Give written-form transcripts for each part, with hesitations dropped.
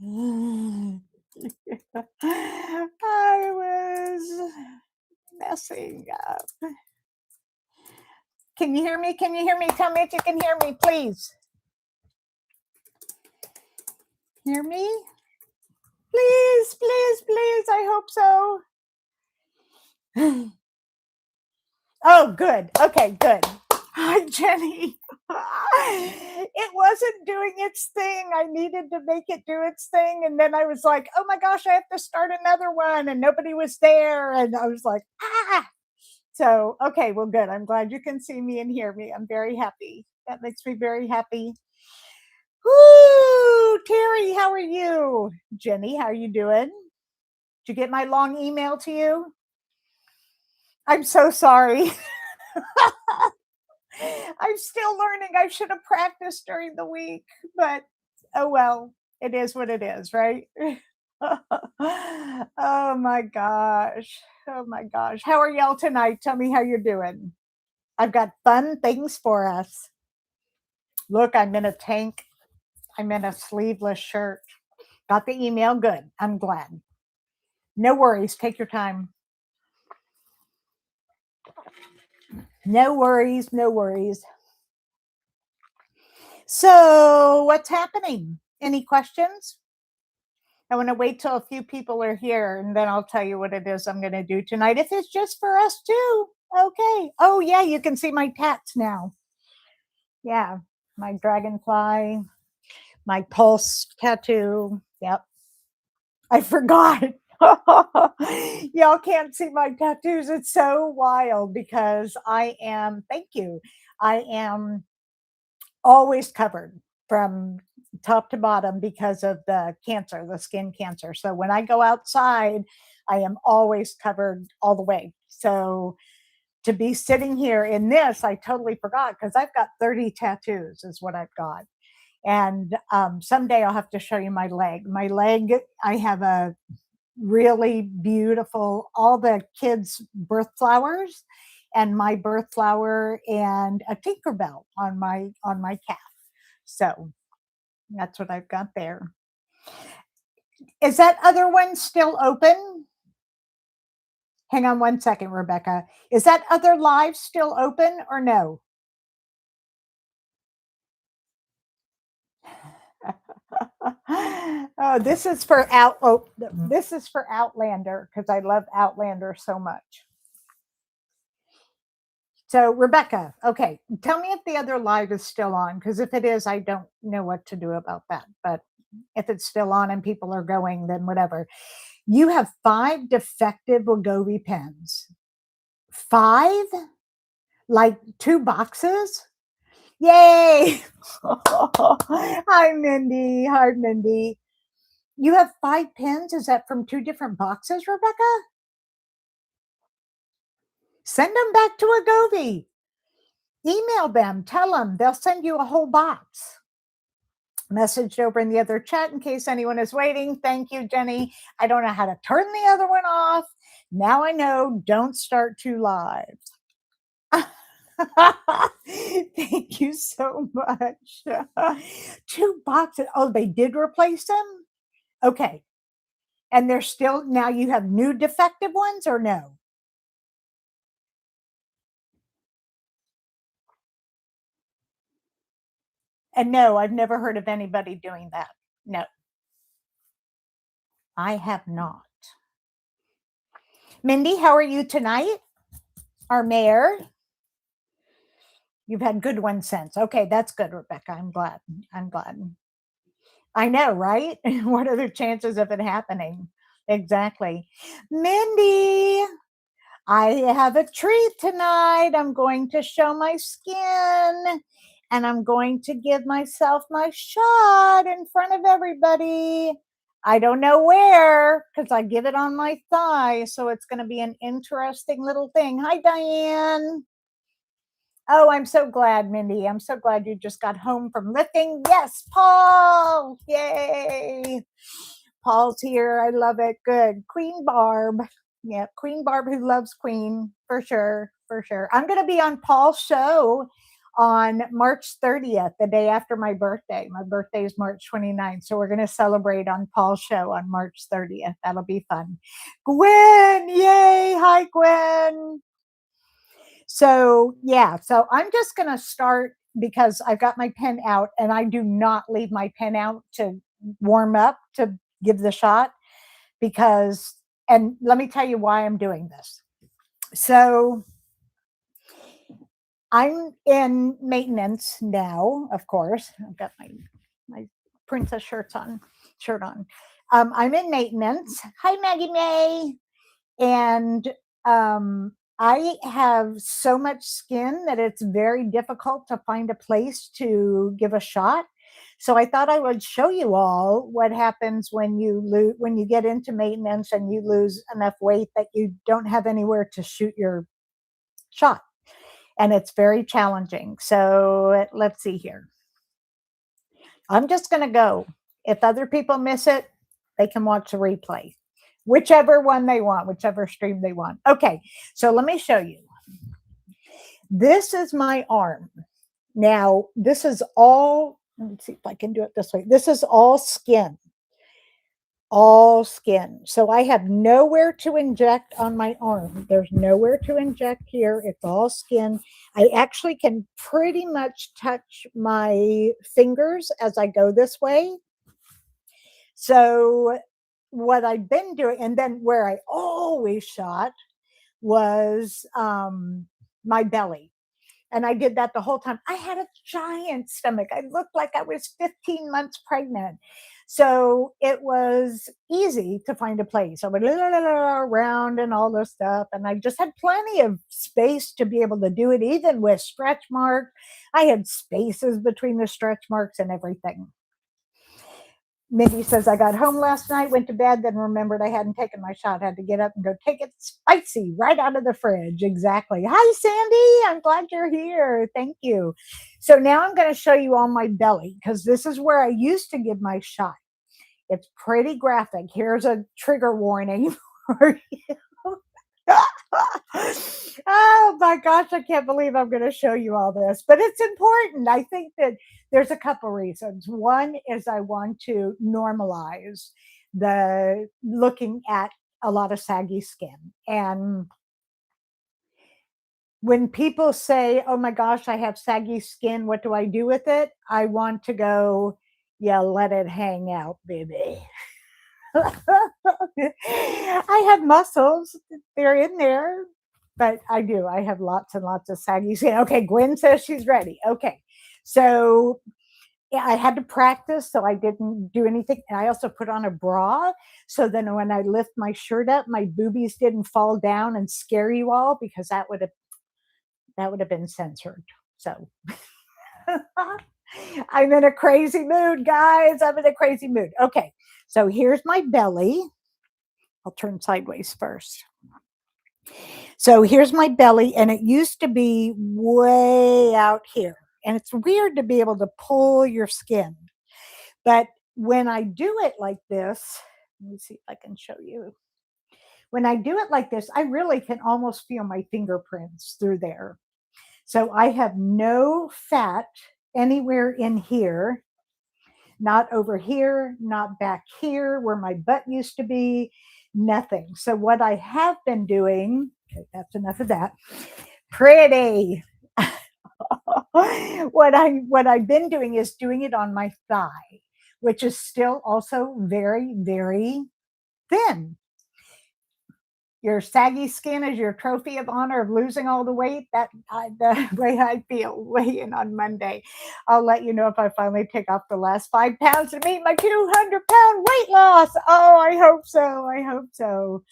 I was messing up. Can you hear me? Can you hear me? Tell me if you can hear me, please. Hear me? Please, please, please. I hope so. Oh, good. Okay, good. Hi, Jenny. It wasn't doing its thing. I needed to make it do its thing. And then I was like, oh my gosh, I have to start another one. And nobody was there. And I was like, ah. So, okay, well, good. I'm glad you can see me and hear me. I'm very happy. That makes me very happy. Woo! Terry, how are you? Jenny, how are you doing? Did you get my long email to you? I'm so sorry. I'm still learning. I should have practiced during the week, but oh well, it is what it is, right? Oh my gosh. Oh my gosh. How are y'all tonight? Tell me how you're doing. I've got fun things for us. Look, I'm in a tank. I'm in a sleeveless shirt. Got the email. Good. I'm glad. No worries. Take your time. No worries. No worries. So, what's happening? Any questions? I want to wait till a few people are here and then I'll tell you what it is I'm going to do tonight. If it's just for us too. Okay. Oh, yeah. You can see my tats now. Yeah. My dragonfly, my pulse tattoo. Yep. I forgot. Y'all can't see my tattoos. It's so wild because thank you. I am always covered from top to bottom because of the cancer, the skin cancer. So when I go outside, I am always covered all the way. So to be sitting here in this, I totally forgot because I've got 30 tattoos, is what I've got. And someday I'll have to show you my leg. My leg, I have a really beautiful, all the kids' birth flowers and my birth flower and a Tinkerbell on my calf. So that's what I've got there. Is that other one still open? Hang on one second, Rebecca. Is that other live still open or no? Oh, this is for Outlander because I love Outlander so much. So, Rebecca, okay, tell me if the other live is still on, because if it is, I don't know what to do about that. But if it's still on and people are going, then whatever. You have 5 defective Wegovy pens. 5? Like 2 boxes? Yay! Hi, Mindy. Hi, Mindy. You have 5 pens? Is that from 2 different boxes, Rebecca? Send them back to Wegovy. Email them, tell them, they'll send you a whole box. Messaged over in the other chat in case anyone is waiting. Thank you, Jenny. I don't know how to turn the other one off. Now I know, don't start 2 live. Thank you so much. 2 boxes. Oh, they did replace them? Okay. And they're still, now you have new defective ones or no? And no, I've never heard of anybody doing that. No, I have not. Mindy, how are you tonight? Our mayor. You've had good ones since. Okay, that's good, Rebecca. I'm glad. I'm glad. I know, right? What are the chances of it happening? Exactly. Mindy, I have a treat tonight. I'm going to show my skin and I'm going to give myself my shot in front of everybody. I don't know where because I give it on my thigh. So it's going to be an interesting little thing. Hi, Diane. Oh, I'm so glad, Mindy. I'm so glad you just got home from lifting. Yes, Paul. Yay. Paul's here. I love it. Good. Queen Barb. Yeah, Queen Barb who loves Queen, for sure, for sure. I'm going to be on Paul's show on March 30th, the day after my birthday. My birthday is March 29th. So we're going to celebrate on Paul's show on March 30th. That'll be fun. Gwen, yay. Hi, Gwen. So, yeah, so I'm just going to start because I've got my pen out and I do not leave my pen out to warm up to give the shot because, and let me tell you why I'm doing this. So, I'm in maintenance now, of course. I've got my princess shirt on. I'm in maintenance. Hi, Maggie May. And I have so much skin that it's very difficult to find a place to give a shot. So I thought I would show you all what happens when you get into maintenance and you lose enough weight that you don't have anywhere to shoot your shot. And it's very challenging. So let's see here. I'm just going to go. If other people miss it, they can watch the replay. Whichever one they want, whichever stream they want. Okay, so let me show you. This is my arm. Now, this is all, let me see if I can do it this way. This is all skin. All skin. So I have nowhere to inject on my arm. There's nowhere to inject here. It's all skin. I actually can pretty much touch my fingers as I go this way. So what I've been doing, and then where I always shot was my belly. And I did that the whole time. I had a giant stomach. I looked like I was 15 months pregnant. So it was easy to find a place. I would around and all this stuff. And I just had plenty of space to be able to do it, even with stretch marks. I had spaces between the stretch marks and everything. Mindy says, I got home last night, went to bed, then remembered I hadn't taken my shot, had to get up and go take it spicy right out of the fridge. Exactly. Hi, Sandy. I'm glad you're here. Thank you. So now I'm going to show you on my belly because this is where I used to give my shot. It's pretty graphic. Here's a trigger warning for you. Oh my gosh, I can't believe I'm going to show you all this, but it's important. I think that there's a couple reasons. One is I want to normalize the looking at a lot of saggy skin. And when people say, oh my gosh, I have saggy skin, what do I do with it? I want to go, yeah, let it hang out, baby. I have muscles, they're in there, but I do. I have lots and lots of saggy skin. Okay, Gwen says she's ready. Okay, so yeah, I had to practice, so I didn't do anything. And I also put on a bra, so then when I lift my shirt up, my boobies didn't fall down and scare you all because that would have been censored. So I'm in a crazy mood, guys. I'm in a crazy mood. Okay, so here's my belly. I'll turn sideways first. So here's my belly, and it used to be way out here. And it's weird to be able to pull your skin. But when I do it like this, let me see if I can show you. When I do it like this, I really can almost feel my fingerprints through there. So I have no fat anywhere in here, not over here, not back here where my butt used to be, nothing. So what I have been doing, okay, that's enough of that. Pretty. What I've been doing is doing it on my thigh, which is still also very, very thin. Your saggy skin is your trophy of honor of losing all the weight. The way I feel weigh in on Monday. I'll let you know if I finally take off the last 5 pounds to meet my 200-pound weight loss. Oh, I hope so. I hope so.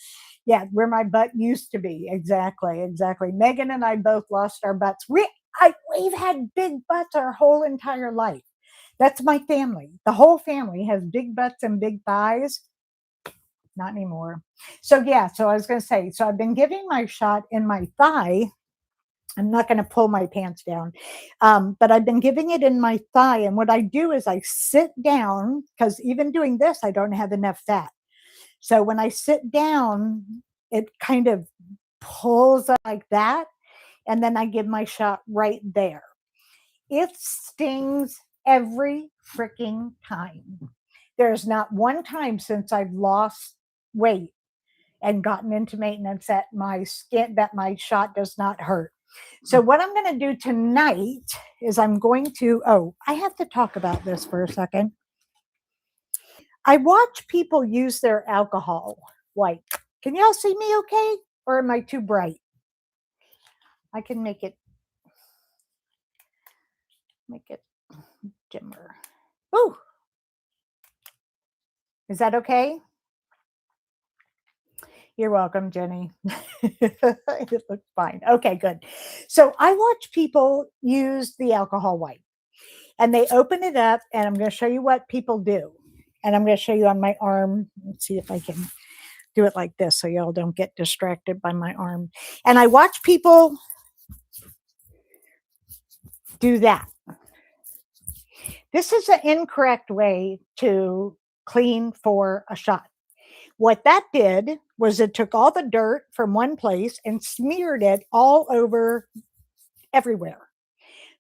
Yeah, where my butt used to be. Exactly. Megan and I both lost our butts. We've had big butts our whole entire life. That's my family. The whole family has big butts and big thighs. Not anymore. So yeah, so I was going to say, so I've been giving my shot in my thigh. I'm not going to pull my pants down, but I've been giving it in my thigh. And what I do is I sit down, because even doing this, I don't have enough fat. So when I sit down, it kind of pulls like that. And then I give my shot right there. it stings every freaking time. There's not one time since I've lost weight and gotten into maintenance that my shot does not hurt. So what I'm going to do tonight is I'm going to, I have to talk about this for a second. I watch people use their alcohol wipe. Can y'all see me okay? Or am I too bright? I can make it dimmer. Ooh. Is that okay? You're welcome, Jenny. It looks fine. Okay, good. So I watch people use the alcohol wipe and they open it up, and I'm going to show you what people do. And I'm going to show you on my arm. Let's see if I can do it like this so y'all don't get distracted by my arm. And I watch people do that. This is an incorrect way to clean for a shot. What that did was it took all the dirt from one place and smeared it all over everywhere.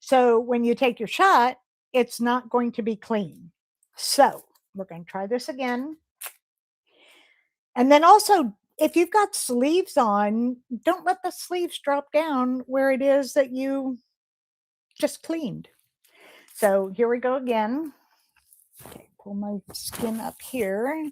So when you take your shot, it's not going to be clean. So we're going to try this again. And then also, if you've got sleeves on, don't let the sleeves drop down where it is that you just cleaned. So here we go again. Okay, pull my skin up here.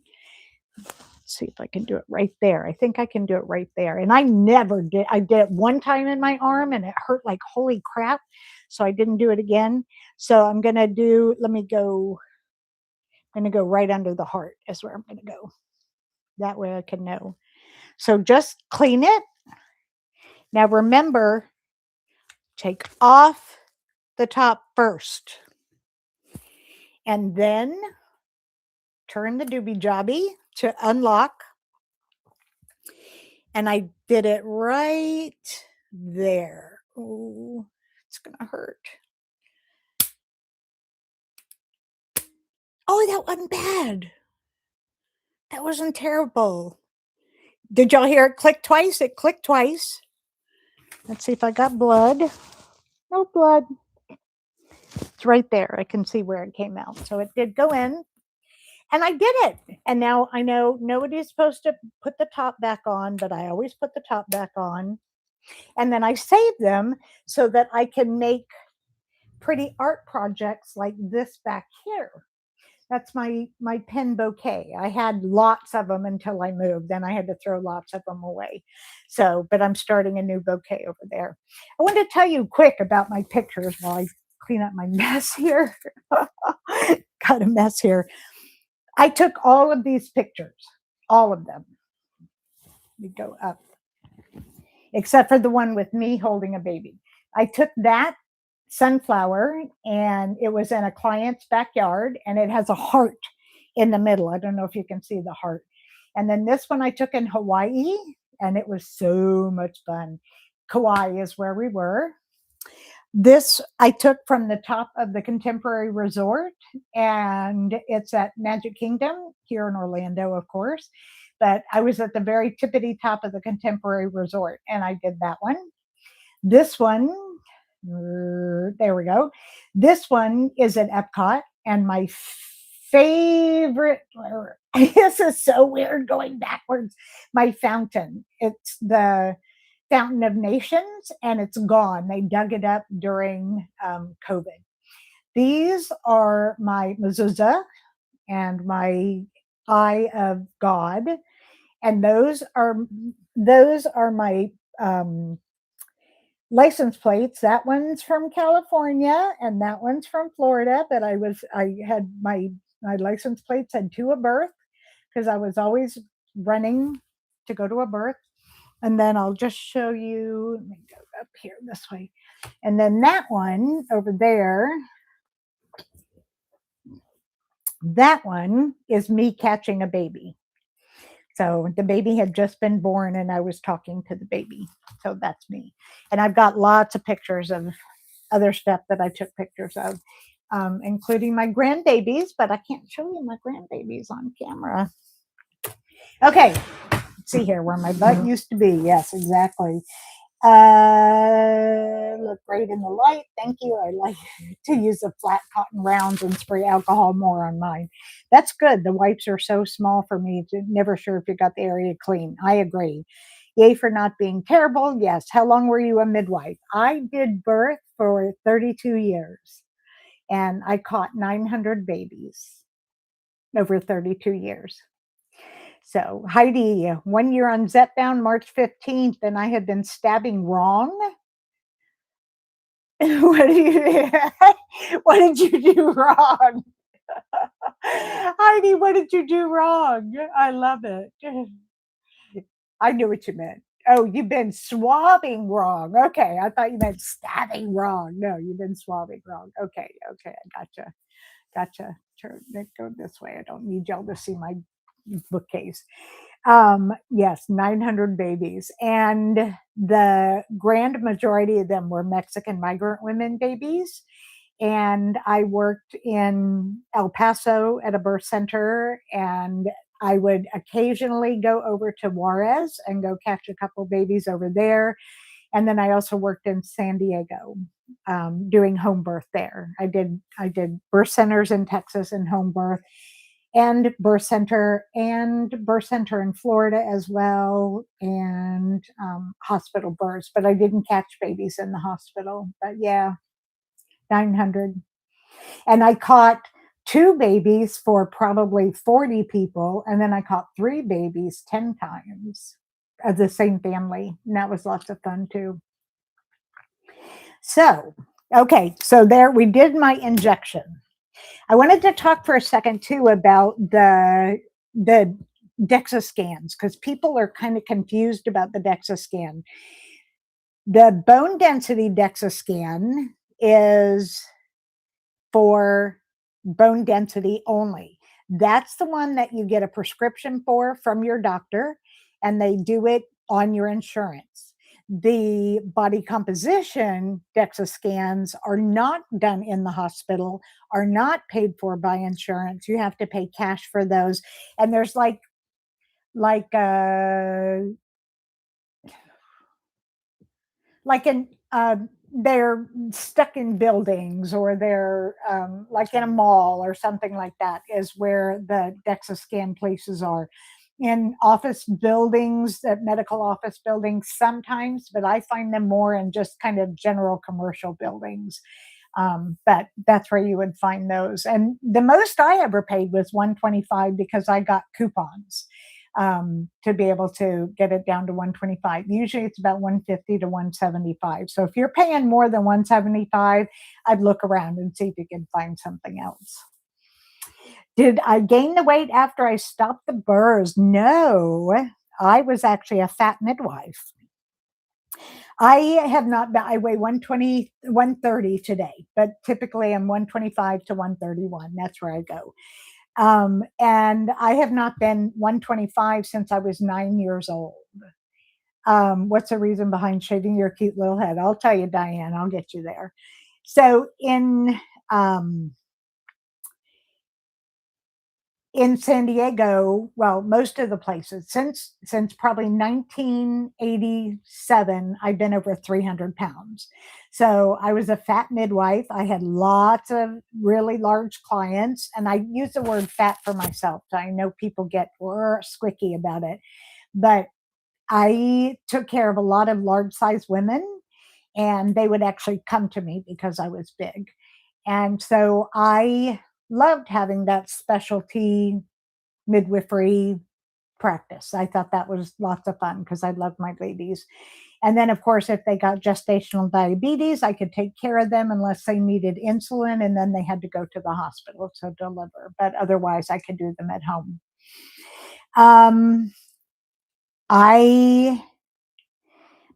See if I can do it right there. I think I can do it right there. And I never did. I did it one time in my arm and it hurt like holy crap. So I didn't do it again. So I'm going to do, I'm going to go right under the heart is where I'm going to go. That way I can know. So just clean it. Now remember, take off the top first. And then turn the doobie jobby to unlock. And I did it right there. Oh, it's going to hurt. Oh, that wasn't bad. That wasn't terrible. Did y'all hear it click twice? It clicked twice. Let's see if I got blood. No blood. It's right there. I can see where it came out. So it did go in. And I did it. And now I know nobody's supposed to put the top back on, but I always put the top back on. And then I save them so that I can make pretty art projects like this back here. That's my pen bouquet. I had lots of them until I moved. Then I had to throw lots of them away. So, but I'm starting a new bouquet over there. I want to tell you quick about my pictures while I clean up my mess here. Got a mess here. I took all of these pictures, all of them. We go up, except for the one with me holding a baby. I took that sunflower and it was in a client's backyard and it has a heart in the middle. I don't know if you can see the heart. And then this one I took in Hawaii and it was so much fun. Kauai is where we were. This I took from the top of the Contemporary Resort, and it's at Magic Kingdom here in Orlando, of course. But I was at the very tippity top of the Contemporary Resort, and I did that one. This one, there we go. This one is at Epcot, and my favorite, this is so weird going backwards, my fountain. It's the Fountain of Nations, and it's gone. They dug it up during COVID. These are my mezuzah and my Eye of God, and those are my license plates. That one's from California, and that one's from Florida. But I had my license plates had two a birth because I was always running to go to a birth. And then I'll just show you, let me go up here this way. And then that one over there, that one is me catching a baby. So the baby had just been born and I was talking to the baby. So that's me. And I've got lots of pictures of other stuff that I took pictures of, including my grandbabies, but I can't show you my grandbabies on camera. Okay. See here where my butt used to be. Yes, exactly. Look great in the light. Thank you. I like to use the flat cotton rounds and spray alcohol more on mine. That's good. The wipes are so small for me. Never sure if you got the area clean. I agree. Yay for not being terrible. Yes. How long were you a midwife? I did birth for 32 years and I caught 900 babies over 32 years. So, Heidi, 1 year on Zetbound, March 15th, and I had been stabbing wrong. what, what did you do wrong? Heidi, what did you do wrong? I love it. I knew what you meant. Oh, you've been swabbing wrong. Okay, I thought you meant stabbing wrong. No, you've been swabbing wrong. Okay, I gotcha. Sure, go this way. I don't need y'all to see my bookcase. Yes, 900 babies. And the grand majority of them were Mexican migrant women babies. And I worked in El Paso at a birth center, and I would occasionally go over to Juarez and go catch a couple babies over there. And then I also worked in San Diego, doing home birth there. I did birth centers in Texas and home birth, and birth center in Florida as well, and hospital births. But I didn't catch babies in the hospital. But yeah, 900. And I caught 2 babies for probably 40 people. And then I caught 3 babies 10 times of the same family. And that was lots of fun too. So, okay. So there we did my injection. I wanted to talk for a second too about the DEXA scans, because people are kind of confused about the DEXA scan. The bone density DEXA scan is for bone density only. That's the one that you get a prescription for from your doctor, and they do it on your insurance. The body composition DEXA scans are not done in the hospital, are not paid for by insurance. You have to pay cash for those. And there's like in they're stuck in buildings, or they're like in a mall or something like that, is where the DEXA scan places are. In office buildings, medical office buildings sometimes, but I find them more in just kind of general commercial buildings. But that's where you would find those. And the most I ever paid was $125 because I got coupons to be able to get it down to $125. Usually it's about $150 to $175. So if you're paying more than $175, I'd look around and see if you can find something else. Did I gain the weight after I stopped the burrs? No, I was actually a fat midwife. I have not been, I weigh 120, 130 today, but typically I'm 125 to 131. That's where I go. And I have not been 125 since I was 9 years old. What's the reason behind shaving your cute little head? I'll tell you, Diane, I'll get you there. So in San Diego, well, most of the places, since probably 1987, I've been over 300 pounds. So I was a fat midwife. I had lots of really large clients, and I use the word fat for myself. So I know people get squicky about it, but I took care of a lot of large size women, and they would actually come to me because I was big. And so I loved having that specialty midwifery practice. I thought that was lots of fun because I loved my babies. And then, of course, if they got gestational diabetes, I could take care of them unless they needed insulin, and then they had to go to the hospital to deliver. But otherwise, I could do them at home.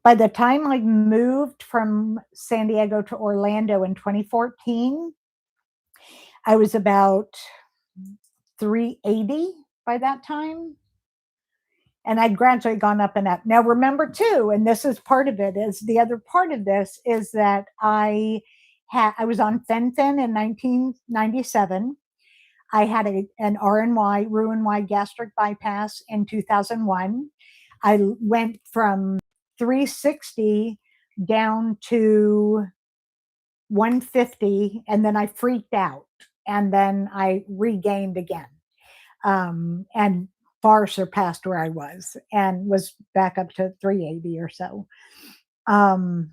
By the time I moved from San Diego to Orlando in 2014, I was about 380 by that time. And I'd gradually gone up and up. Now, remember too, and this is part of it, is the other part of this is that I was on fen-phen in 1997. I had an RNY, Roux-en-Y gastric bypass in 2001. I went from 360 down to 150, and then I freaked out, and then I regained again, and far surpassed where I was, and was back up to 380 or so. Um,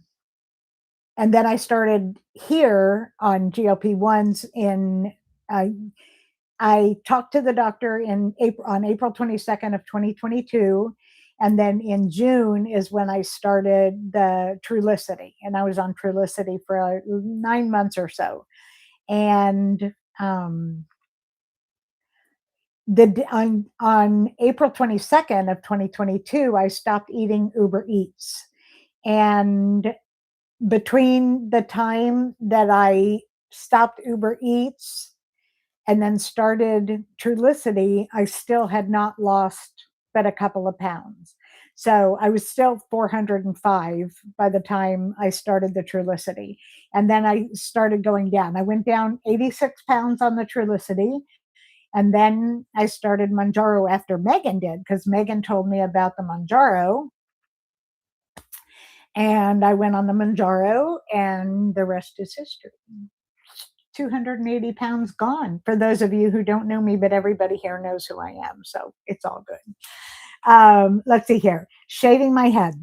and then I started here on GLP-1s in uh, I talked to the doctor in April on April 22nd of 2022. And then in June is when I started the Trulicity. And I was on Trulicity for 9 months or so. And on April 22nd of 2022, I stopped eating Uber Eats. And between the time that I stopped Uber Eats and then started Trulicity, I still had not lost but a couple of pounds. So I was still 405 by the time I started the Trulicity. And then I started going down. I went down 86 pounds on the Trulicity. And then I started Mounjaro after Megan did, because Megan told me about the Mounjaro. And I went on the Mounjaro, and the rest is history. 280 pounds gone, for those of you who don't know me, but everybody here knows who I am. So it's all good. Let's see here. Shaving my head.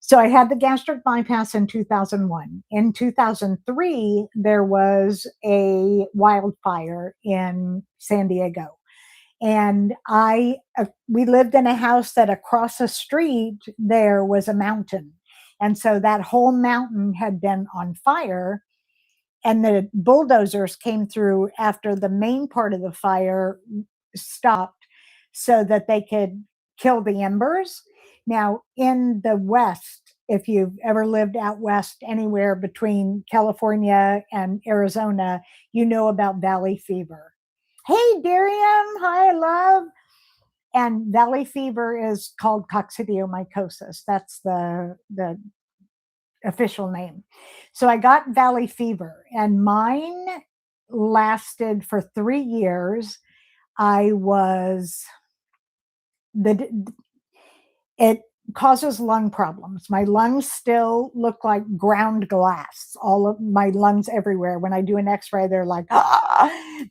So I had the gastric bypass in 2001. In 2003, there was a wildfire in San Diego. And we lived in a house that across the street there was a mountain. And so that whole mountain had been on fire. And the bulldozers came through after the main part of the fire stopped so that they could kill the embers. Now, in the West, if you've ever lived out West anywhere between California and Arizona, you know about valley fever. Hey, Darian. Hi, love. And valley fever is called coccidiomycosis. That's the official name. So I got valley fever, and mine lasted for 3 years. I was it causes lung problems. My lungs still look like ground glass. All of my lungs everywhere. When I do an x-ray, they're like,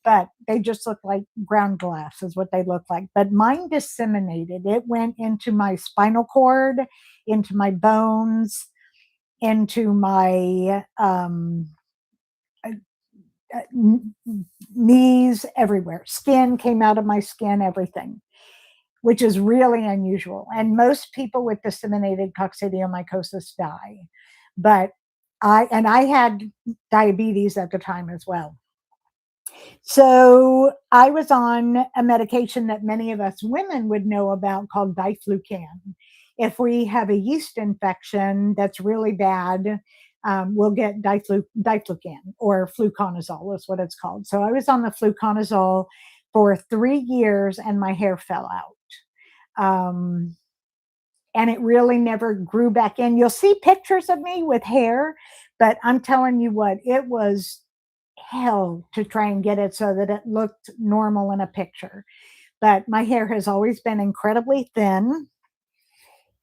but they just look like ground glass is what they look like. But mine disseminated. It went into my spinal cord, into my bones, into my knees, everywhere. Skin came out of my skin, everything, which is really unusual. And most people with disseminated coccidiomycosis die. But I had diabetes at the time as well. So I was on a medication that many of us women would know about called diflucan. If we have a yeast infection that's really bad, we'll get diflucan, or fluconazole is what it's called. So I was on the fluconazole for 3 years, and my hair fell out. And it really never grew back in. You'll see pictures of me with hair, but I'm telling you what, it was hell to try and get it so that it looked normal in a picture. But my hair has always been incredibly thin.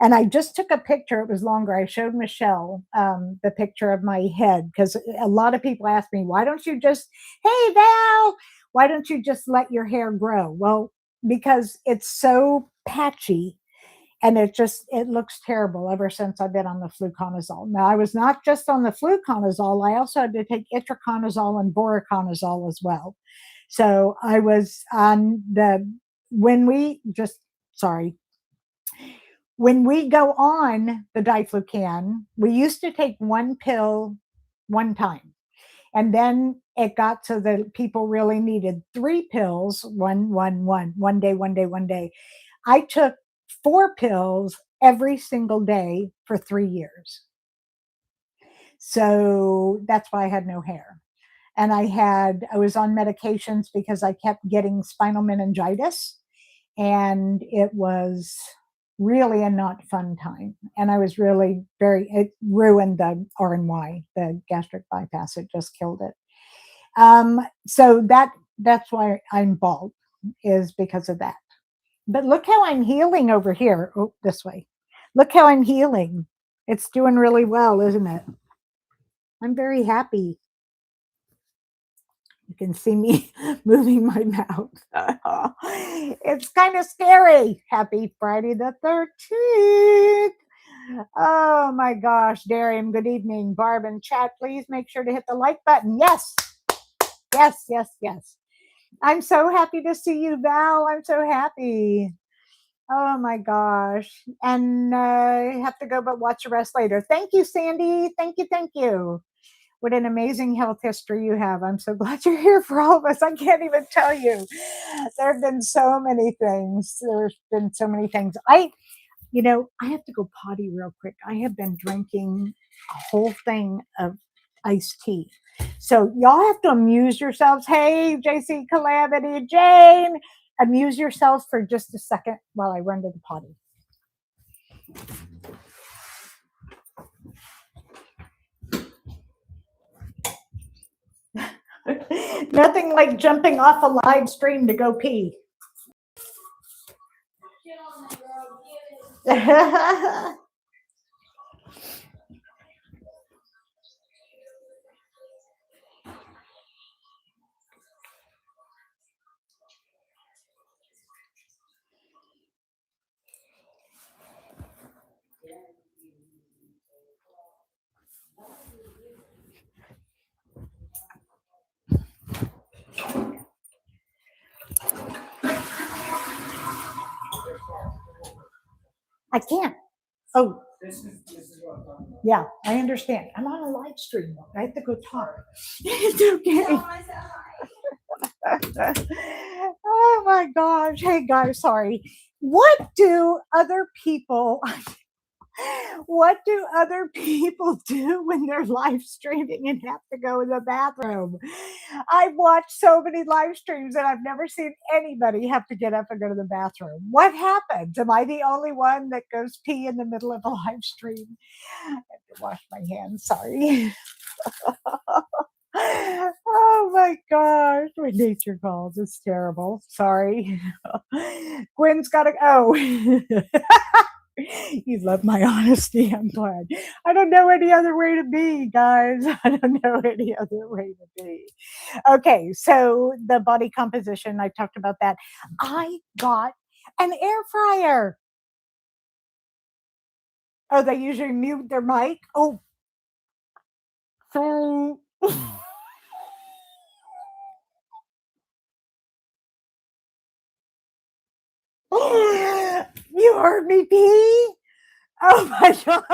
And I just took a picture. It was longer. I showed Michelle the picture of my head, because a lot of people ask me, why don't you just, hey, Val, why don't you just let your hair grow? Well, because it's so patchy, and it looks terrible ever since I've been on the fluconazole. Now, I was not just on the fluconazole. I also had to take itraconazole and voriconazole as well. So I was on when we go on the diflucan, we used to take one pill one time. And then it got so that people really needed 3 pills, one day, one day, one day. I took 4 pills every single day for 3 years. So that's why I had no hair. And I was on medications because I kept getting spinal meningitis, and it was really a not fun time. And I was really it ruined the RNY, the gastric bypass. It just killed it. So that's why I'm bald, is because of that. But look how I'm healing over here. Oh, this way. Look how I'm healing. It's doing really well, isn't it? I'm very happy. You can see me moving my mouth. It's kind of scary. Happy Friday the 13th. Oh my gosh, Darian, good evening. Barb and chat, please make sure to hit the like button. Yes, yes, yes, yes. I'm so happy to see you, Val. I'm so happy. Oh my gosh. And I have to go, but watch the rest later. Thank you, Sandy. Thank you. Thank you. What an amazing health history you have. I'm so glad you're here for all of us. I can't even tell you. There have been so many things. There's been so many things. I have to go potty real quick. I have been drinking a whole thing of iced tea. So y'all have to amuse yourselves. Hey, JC Calamity, Jane, amuse yourselves for just a second while I run to the potty. Nothing like jumping off a live stream to go pee. I can't. Oh, yeah, I understand. I'm on a live stream. I have to go talk. It's okay. Oh my gosh. Hey guys, sorry. What do other people do when they're live streaming and have to go in the bathroom? I've watched so many live streams and I've never seen anybody have to get up and go to the bathroom. What happens? Am I the only one that goes pee in the middle of a live stream? I have to wash my hands. Sorry. Oh my gosh, when nature calls, it's terrible. Sorry. Gwen's got to go. You love my honesty. I'm glad. I don't know any other way to be, guys. I don't know any other way to be. Okay, so the body composition, I talked about that. I got an air fryer. Oh, they usually mute their mic. Oh, so. You heard me pee? Oh my god.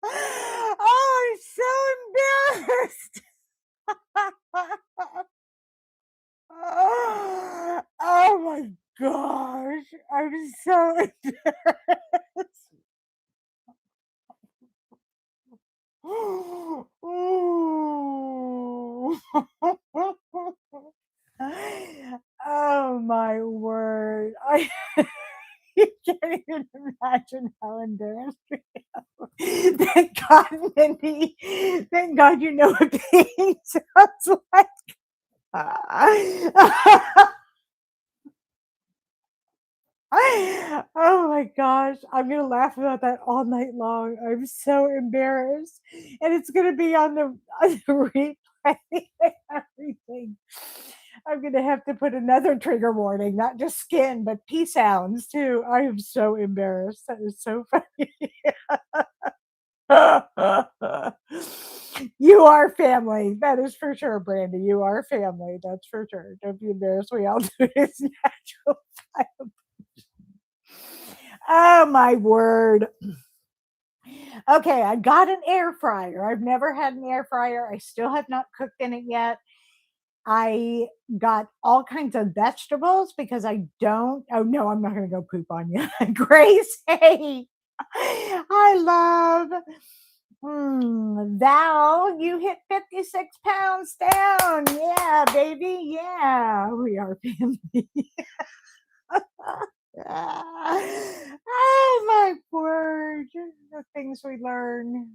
Oh, I'm so embarrassed. Oh my gosh. I'm so embarrassed. Oh my word. You can't even imagine how embarrassed we are. Thank God, Mindy. Thank God you know what pain sounds like. Oh my gosh, I'm gonna laugh about that all night long. I'm so embarrassed, and it's gonna be on the replay and everything. I'm gonna have to put another trigger warning, not just skin, but pee sounds too. I am so embarrassed. That is so funny. You are family. That is for sure, Brandy. You are family. That's for sure. Don't be embarrassed. We all do it. It's natural. Oh my word. Okay, I got an air fryer. I've never had an air fryer. I still have not cooked in it yet. I got all kinds of vegetables because I don't. Oh no, I'm not going to go poop on you. Grace, hey. I love Val, you hit 56 pounds down. Yeah, baby. Yeah, we are family. Oh my word. The things we learn.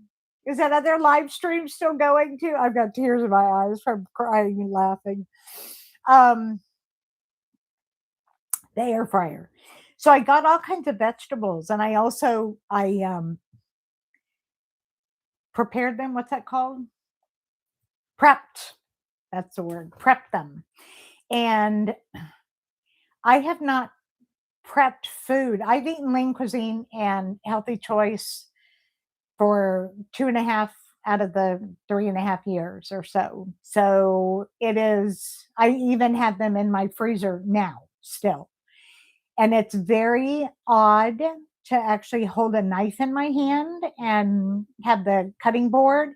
Is that other live stream still going too? I've got tears in my eyes from crying and laughing. The air fryer. So I got all kinds of vegetables, and I prepared them. What's that called? Prepped. That's the word. Prepped them. And I have not prepped food. I've eaten lean cuisine and healthy choice for 2.5 out of the 3.5 years or so. So it is, I even have them in my freezer now still. And it's very odd to actually hold a knife in my hand and have the cutting board.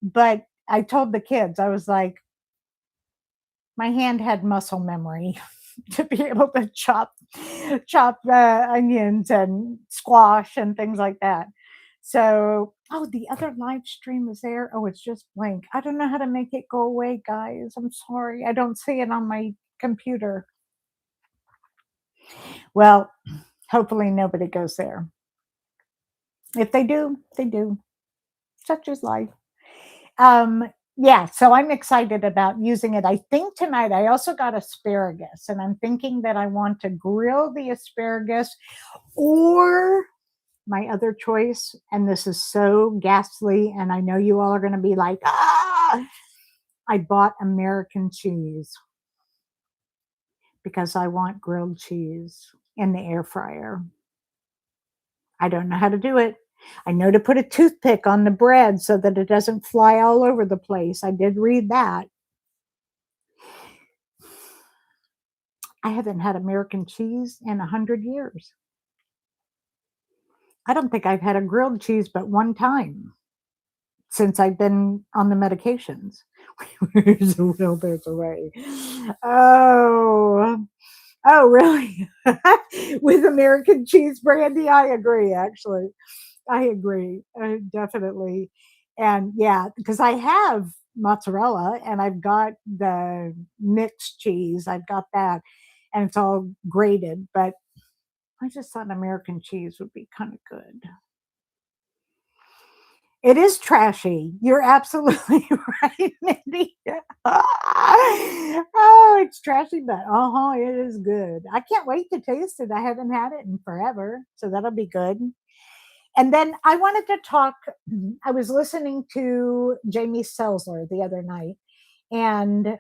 But I told the kids, I was like, my hand had muscle memory to be able to chop onions and squash and things like that. So, oh, the other live stream is there. Oh, it's just blank. I don't know how to make it go away, guys. I'm sorry. I don't see it on my computer. Well, hopefully nobody goes there. If they do, they do. Such is life. Yeah, so I'm excited about using it. I think tonight I also got asparagus, and I'm thinking that I want to grill the asparagus, or my other choice, and this is so ghastly, and I know you all are going to be like, ah, I bought American cheese because I want grilled cheese in the air fryer. I don't know how to do it. I know to put a toothpick on the bread so that it doesn't fly all over the place. I did read that. I haven't had American cheese in 100 years. I don't think I've had a grilled cheese but one time since I've been on the medications. There's a will, there's a way. Oh, oh, really? With American cheese brandy, I agree, actually. I agree, definitely. And yeah, because I have mozzarella and I've got the mixed cheese, I've got that, and it's all grated, but I just thought American cheese would be kind of good. It is trashy. You're absolutely right, Mindy. Oh, it's trashy, but it is good. I can't wait to taste it. I haven't had it in forever, so that'll be good. And then I wanted to talk. I was listening to Jamie Selzler the other night and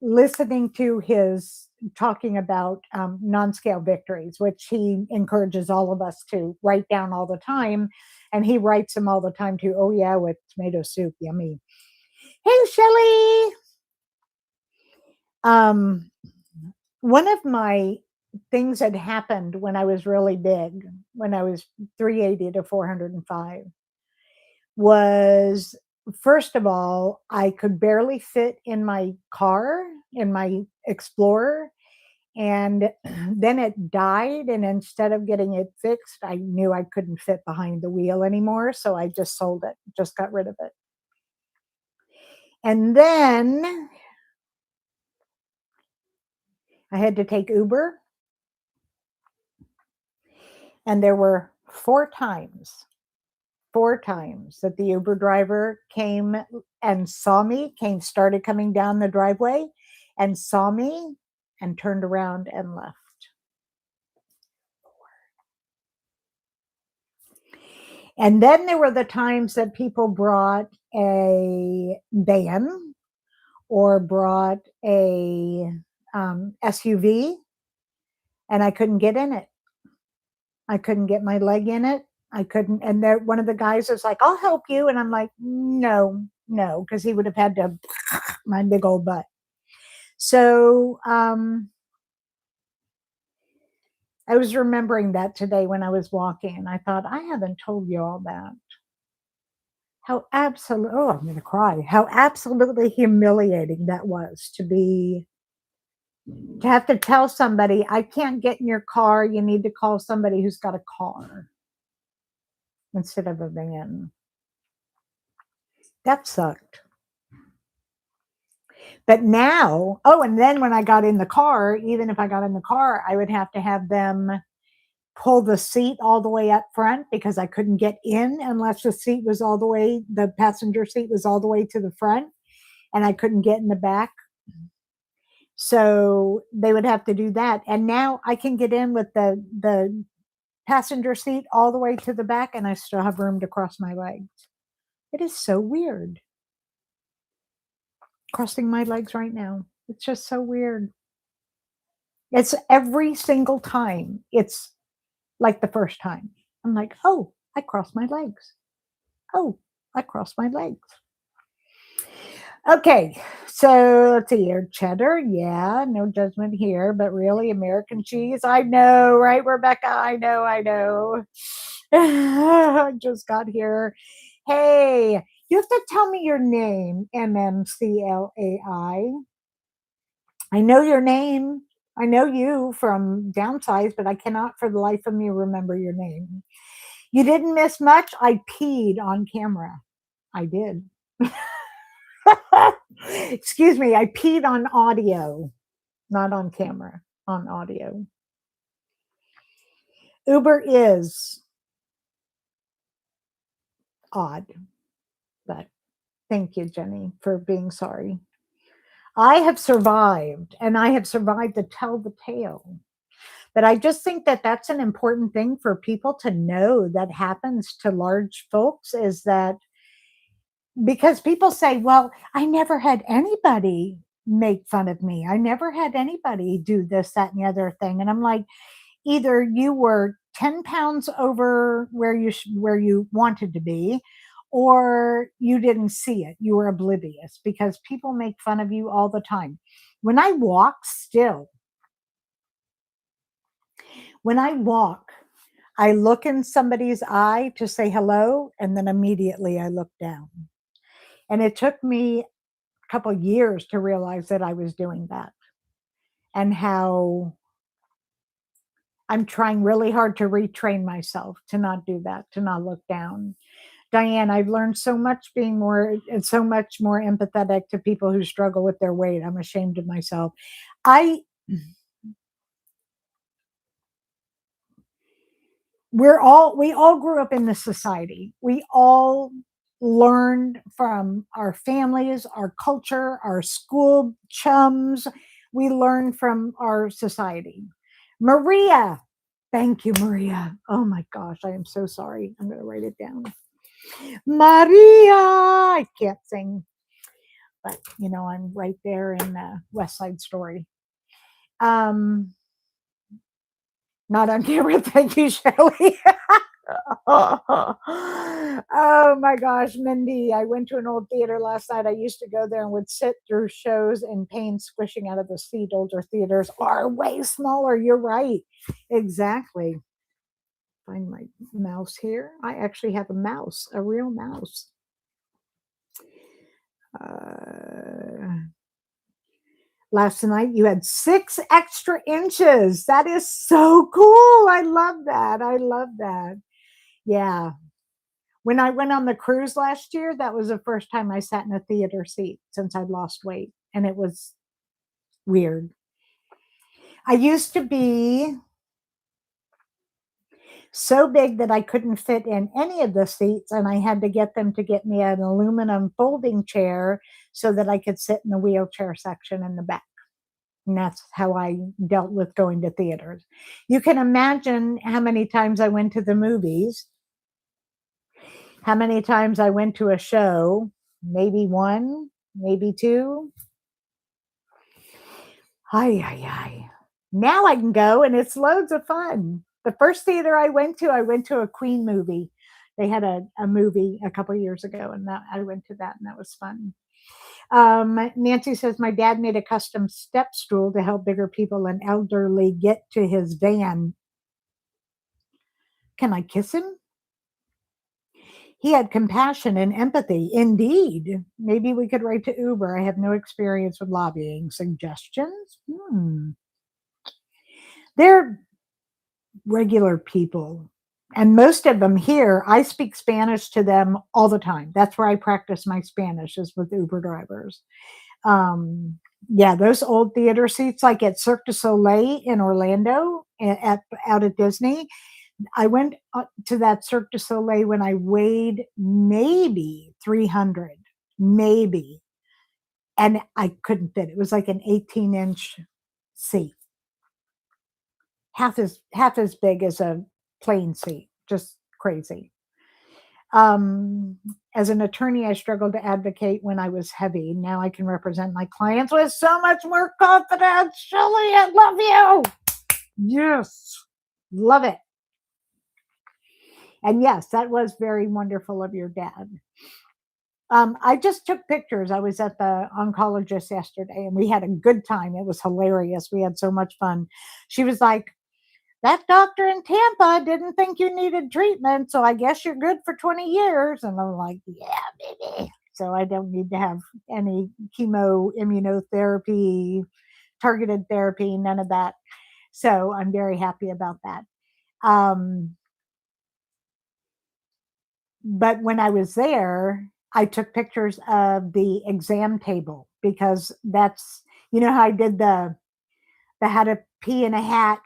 listening to his talking about non-scale victories, which he encourages all of us to write down all the time. And he writes them all the time too. Oh, yeah, with tomato soup. Yummy. Hey, Shelly. One of my things that happened when I was really big, when I was 380 to 405, was first of all, I could barely fit in my car, in my Explorer. And then it died. And instead of getting it fixed, I knew I couldn't fit behind the wheel anymore. So I just sold it, just got rid of it. And then I had to take Uber. And there were four times that the Uber driver came and saw me, started coming down the driveway and saw me and turned around and left. And then there were the times that people brought a van or brought a SUV, and I couldn't get in it. I couldn't get my leg in it. I couldn't. And there, one of the guys was like, "I'll help you," and I'm like, "No, no," because he would have had to my big old butt. So I was remembering that today when I was walking, and I thought, I haven't told you all that. How absolutely, oh, I'm going to cry. How absolutely humiliating that was to have to tell somebody, I can't get in your car. You need to call somebody who's got a car instead of a van. That sucked. But now, oh, and then when I got in the car, even if I got in the car, I would have to have them pull the seat all the way up front because I couldn't get in unless the passenger seat was all the way to the front, and I couldn't get in the back. So they would have to do that. And now I can get in with the passenger seat all the way to the back, and I still have room to cross my legs. It is so weird. Crossing my legs right now. It's just so weird. It's every single time. It's like the first time. I'm like, oh, I crossed my legs. Oh, I crossed my legs. Okay, so let's see here. Cheddar, yeah, no judgment here, but really, American cheese, I know, right, Rebecca? I know, I know. I just got here. Hey, you have to tell me your name, MMCLAI. I know your name. I know you from Downsize, but I cannot for the life of me remember your name. You didn't miss much. I peed on camera. I did. Excuse me, I peed on audio, not on camera, on audio. Uber is odd, but thank you, Jenny, for being sorry. I have survived, and I have survived to tell the tale. But I just think that that's an important thing for people to know that happens to large folks is that because people say, well, I never had anybody make fun of me. I never had anybody do this, that, and the other thing. And I'm like, either you were 10 pounds over where you wanted to be, or you didn't see it. You were oblivious because people make fun of you all the time. When I walk still, when I walk, I look in somebody's eye to say hello, and then immediately I look down. And it took me a couple years to realize that I was doing that and how I'm trying really hard to retrain myself to not do that, to not look down. Diane, I've learned so much being more and so much more empathetic to people who struggle with their weight. I'm ashamed of myself. I we all grew up in this society. We all learned from our families, our culture, our school chums. We learned from our society. Maria, thank you, Maria. Oh my gosh, I am so sorry. I'm going to write it down. Maria, I can't sing, but you know, I'm right there in West Side Story. Not on camera. Thank you, Shelley. Oh my gosh, Mindy. I went to an old theater last night. I used to go there and would sit through shows in pain, squishing out of the seat. Older theaters are way smaller. You're right. Exactly. Find my mouse here. I actually have a mouse, a real mouse. Last night you had 6 extra inches. That is so cool. I love that. I love that. Yeah. When I went on the cruise last year, that was the first time I sat in a theater seat since I'd lost weight. And it was weird. I used to be so big that I couldn't fit in any of the seats, and I had to get them to get me an aluminum folding chair so that I could sit in the wheelchair section in the back. And that's how I dealt with going to theaters. You can imagine how many times I went to the movies, how many times I went to a show, maybe 1, maybe 2. Ay. Now I can go and it's loads of fun. The first theater I went to a Queen movie. They had a movie a couple years ago, and I went to that, and that was fun. Nancy says, my dad made a custom step stool to help bigger people and elderly get to his van. Can I kiss him? He had compassion and empathy. Indeed. Maybe we could write to Uber. I have no experience with lobbying. Suggestions? They're regular people. And most of them here, I speak Spanish to them all the time. That's where I practice my Spanish, is with Uber drivers. Yeah, those old theater seats, like at Cirque du Soleil in Orlando, out at Disney. I went to that Cirque du Soleil when I weighed maybe 300, maybe. and I couldn't fit. It was like an 18-inch seat, half as big as a plane seat, just crazy. As an attorney, I struggled to advocate when I was heavy. Now I can represent my clients with so much more confidence. Shelley, I love you. Yes, love it. And yes, that was very wonderful of your dad. I just took pictures. I was at the oncologist yesterday and we had a good time. It was hilarious. We had so much fun. She was like, that doctor in Tampa didn't think you needed treatment, so I guess you're good for 20 years. And I'm like, yeah, baby. So I don't need to have any chemo, immunotherapy, targeted therapy, none of that. So I'm very happy about that. But when I was there, I took pictures of the exam table because that's, how I did the how to pee in a hat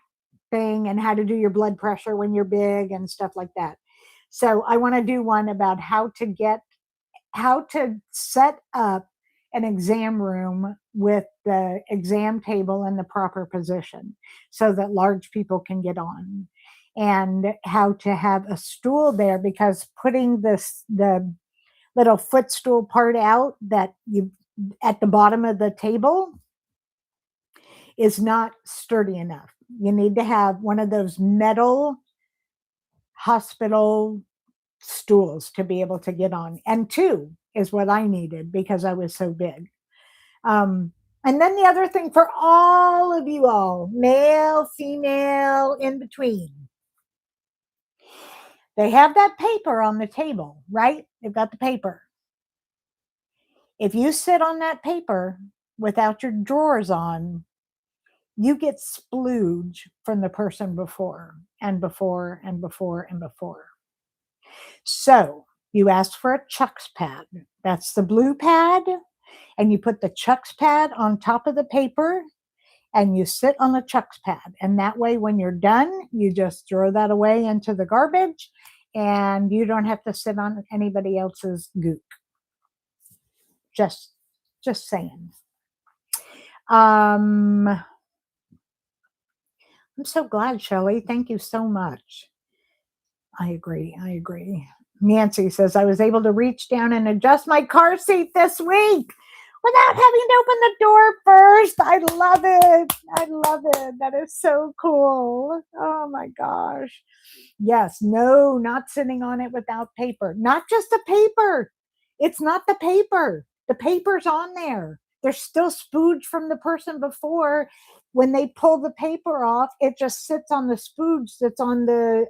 thing and how to do your blood pressure when you're big and stuff like that. So I want to do one about how to set up an exam room with the exam table in the proper position so that large people can get on, and how to have a stool there, because putting the little footstool part out that you at the bottom of the table is not sturdy enough. You need to have one of those metal hospital stools to be able to get on. And 2 is what I needed because I was so big. And then the other thing for all of you all, male, female, in between, they have that paper on the table, right? They've got the paper. If you sit on that paper without your drawers on, you get splooge from the person before and before and before and before. So you ask for a Chucks pad. That's the blue pad. And you put the Chucks pad on top of the paper and you sit on the Chucks pad. And that way, when you're done, you just throw that away into the garbage and you don't have to sit on anybody else's gook. Just saying. I'm so glad, Shelley. Thank you so much. I agree. Nancy says, I was able to reach down and adjust my car seat this week without having to open the door first. I love it. That is so cool. Oh my gosh. Yes, no, not sitting on it without paper. Not just the paper. It's not the paper. The paper's on there. There's still spooge from the person before. When they pull the paper off, it just sits on the spooge that's on the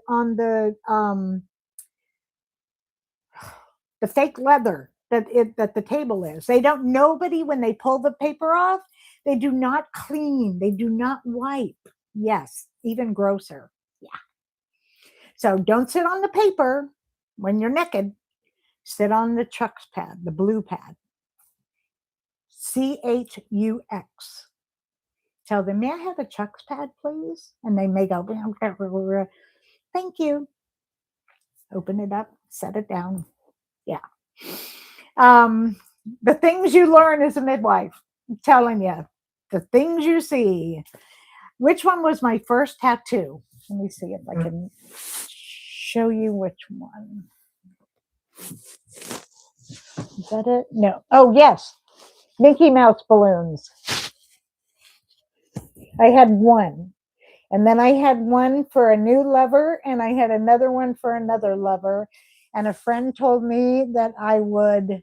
fake leather that the table is. Nobody, when they pull the paper off, they do not clean. They do not wipe. Yes, even grosser. Yeah. So don't sit on the paper when you're naked. Sit on the Chucks pad, the blue pad. CHUX. Tell them, may I have a Chucks pad, please? And they may go, thank you. Open it up, set it down. Yeah. The things you learn as a midwife, I'm telling you, the things you see. Which one was my first tattoo? Let me see if I can show you which one. Is that it? No. Oh, yes. Mickey Mouse balloons. I had one. And then I had one for a new lover, and I had another one for another lover. And a friend told me that I would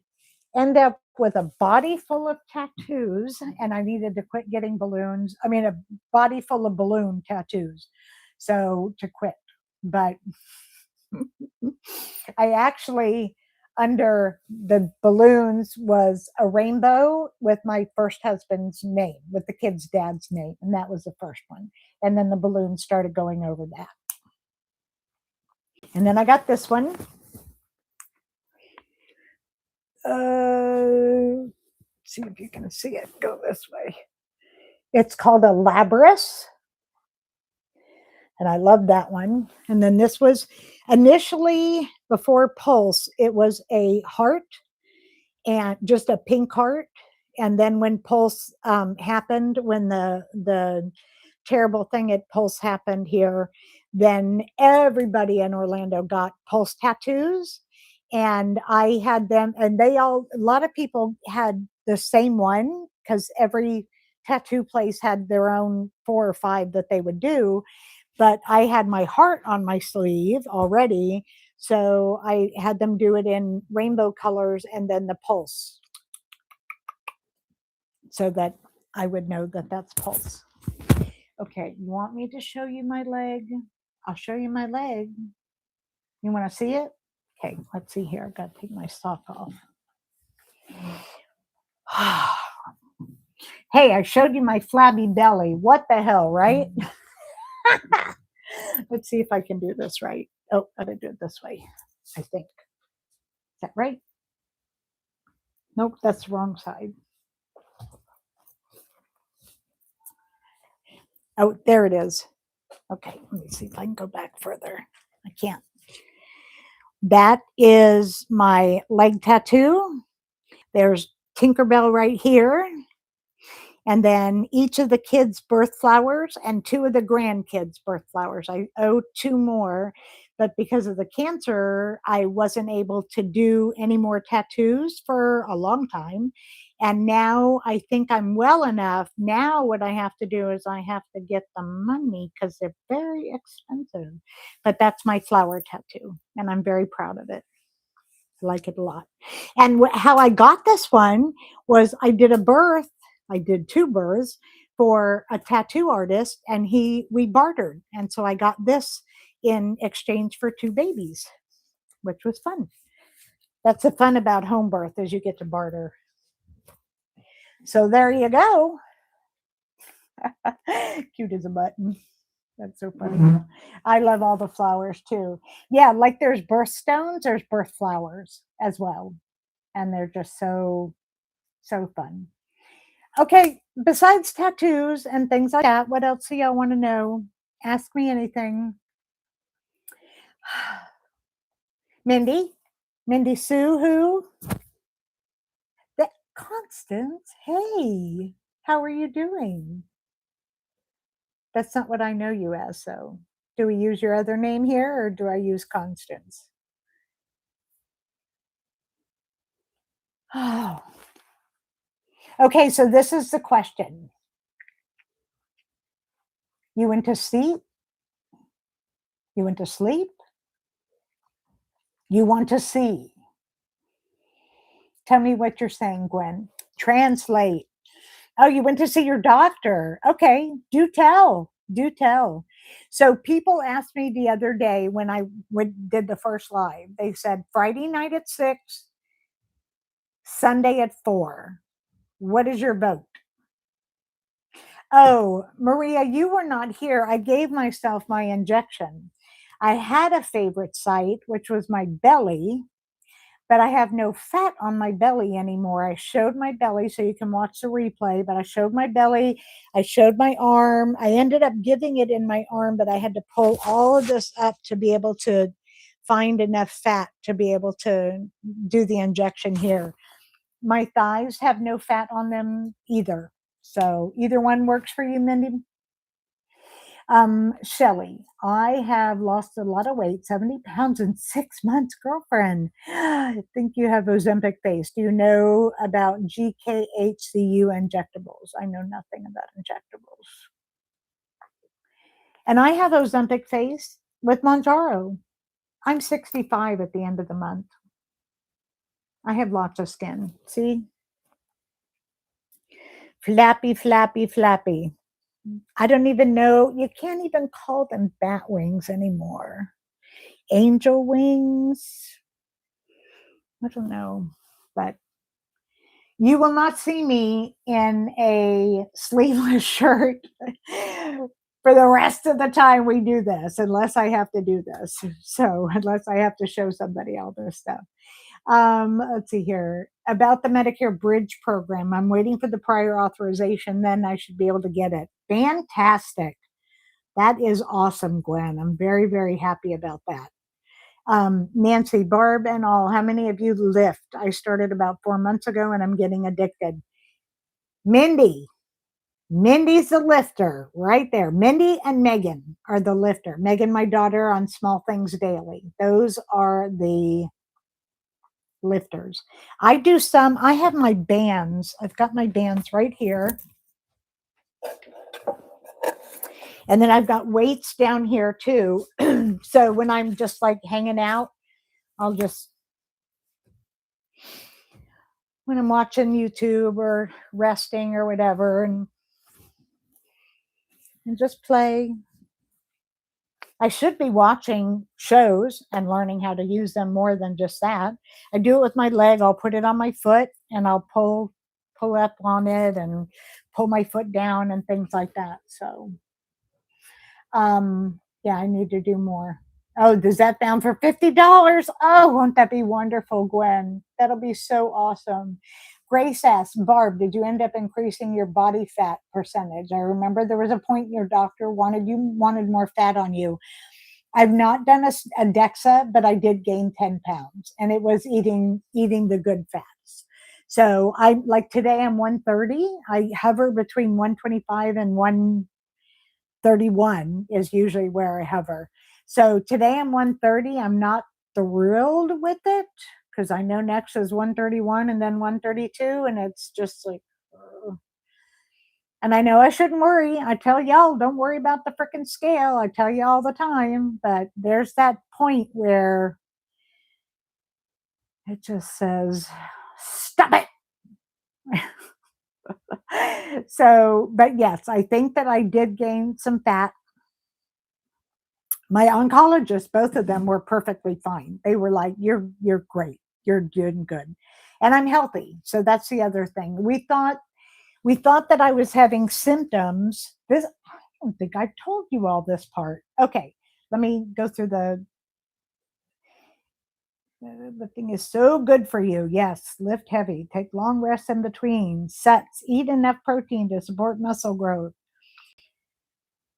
end up with a body full of tattoos, and I needed to quit getting balloons. I mean, a body full of balloon tattoos. So to quit. But I actually, under the balloons was a rainbow with my first husband's name, with the kid's dad's name. And that was the first one. And then the balloons started going over that. And then I got this one. See if you can see it. Go this way. It's called a Labradus. And I love that one. And then this was initially, before Pulse, it was a heart, and just a pink heart. and then when Pulse happened, when the terrible thing at Pulse happened here, then everybody in Orlando got Pulse tattoos, and I had them, and a lot of people had the same one because every tattoo place had their own 4 or 5 that they would do, but I had my heart on my sleeve already, so I had them do it in rainbow colors and then the pulse, so that I would know that that's Pulse. Okay, you want me to show you my leg? I'll show you my leg. You want to see it? Okay, let's see here. I've got to take my sock off. Hey, I showed you my flabby belly. What the hell, right? Let's see if I can do this right. Oh, I gotta do it this way, I think. Is that right? Nope, that's the wrong side. Oh, there it is. Okay, let me see if I can go back further. I can't. That is my leg tattoo. There's Tinkerbell right here. And then each of the kids' birth flowers and 2 of the grandkids' birth flowers. I owe 2 more, but because of the cancer, I wasn't able to do any more tattoos for a long time. And now I think I'm well enough. Now what I have to do is I have to get the money because they're very expensive. But that's my flower tattoo, and I'm very proud of it. I like it a lot. And how I got this one was I did a birth. I did 2 births for a tattoo artist, and we bartered, and so I got this in exchange for 2 babies, which was fun. That's the fun about home birth, is you get to barter. So there you go. Cute as a button. That's so funny. Mm-hmm. I love all the flowers too. Yeah, like there's birthstones, there's birth flowers as well. And they're just so fun. Okay, besides tattoos and things like that, what else do y'all want to know? Ask me anything. Mindy? Mindy Sue who? That Constance, hey, how are you doing? That's not what I know you as, so do we use your other name here or do I use Constance? Oh. Okay, so this is the question. You went to sleep? You went to sleep? You want to see? Tell me what you're saying, Gwen. Translate. Oh, you went to see your doctor. Okay, do tell. Do tell. So people asked me the other day when I did the first live, they said Friday night at 6, Sunday at 4. What is your vote? Oh, Maria, you were not here. I gave myself my injection. I had a favorite site, which was my belly, but I have no fat on my belly anymore. I showed my belly so you can watch the replay, but I showed my belly. I showed my arm. I ended up giving it in my arm, but I had to pull all of this up to be able to find enough fat to be able to do the injection here. My thighs have no fat on them either. So either one works for you, Mindy? Shelly, I have lost a lot of weight, 70 pounds in 6 months, girlfriend. I think you have Ozempic face. Do you know about GKHCU injectables? I know nothing about injectables. And I have Ozempic face with Monjaro. I'm 65 at the end of the month. I have lots of skin. See? Flappy, flappy, flappy. I don't even know. You can't even call them bat wings anymore. Angel wings. I don't know, but you will not see me in a sleeveless shirt for the rest of the time we do this, unless I have to do this. So unless I have to show somebody all this stuff. Let's see here. About the Medicare Bridge program, I'm waiting for the prior authorization, then I should be able to get it. Fantastic. That is awesome, Gwen. I'm very, very happy about that. Nancy, Barb, and all, how many of you lift? I started about 4 months ago and I'm getting addicted. Mindy. Mindy's the lifter right there. Mindy and Megan are the lifter. Megan, my daughter, on Small Things Daily. Those are the lifters. I do some, I have my bands. I've got my bands right here. And then I've got weights down here too. So when I'm just like hanging out, I'll just, when I'm watching YouTube or resting or whatever, and just play. I should be watching shows and learning how to use them more than just that. I do it with my leg. I'll put it on my foot and I'll pull up on it and pull my foot down and things like that. So yeah, I need to do more. Oh, does that sound for $50? Oh, won't that be wonderful, Gwen? That'll be so awesome. Grace asks, Barb, did you end up increasing your body fat percentage? I remember there was a point your doctor wanted more fat on you. I've not done a DEXA, but I did gain 10 pounds, and it was eating the good fats. So I like today I'm 130. I hover between 125 and 131 is usually where I hover. So today I'm 130. I'm not thrilled with it because I know next is 131 and then 132, and it's just like, and I know I shouldn't worry. I tell y'all, don't worry about the freaking scale. I tell you all the time, but there's that point where it just says, stop it. So, but yes, I think that I did gain some fat. My oncologists, both of them, were perfectly fine. They were like, you're great. You're doing good. And I'm healthy. So that's the other thing. We thought that I was having symptoms. I don't think I've told you all this part. Okay, let me go through the lifting is so good for you. Yes, lift heavy, take long rests in between, sets, eat enough protein to support muscle growth.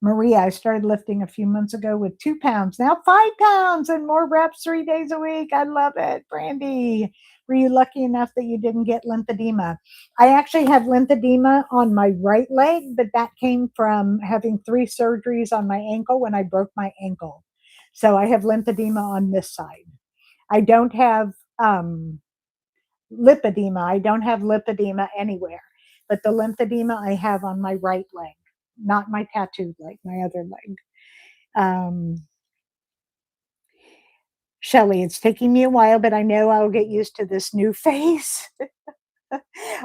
Maria, I started lifting a few months ago with 2 pounds, now 5 pounds and more reps 3 days a week. I love it. Brandy, were you lucky enough that you didn't get lymphedema? I actually have lymphedema on my right leg, but that came from having 3 surgeries on my ankle when I broke my ankle. So I have lymphedema on this side. I don't have lipedema. I don't have lipedema anywhere, but the lymphedema I have on my right leg, not my tattooed leg, my other leg. Shelly, it's taking me a while, but I know I'll get used to this new face.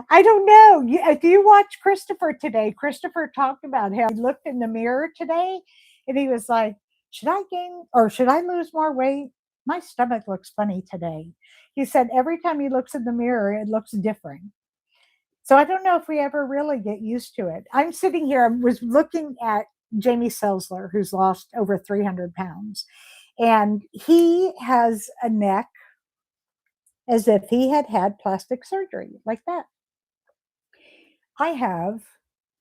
I don't know. If you watch Christopher today, Christopher talked about how he looked in the mirror today and he was like, should I gain or should I lose more weight? My stomach looks funny today. He said every time he looks in the mirror, it looks different. So I don't know if we ever really get used to it. I'm sitting here, I was looking at Jamie Selzler, who's lost over 300 pounds. And he has a neck as if he had had plastic surgery, like that. I have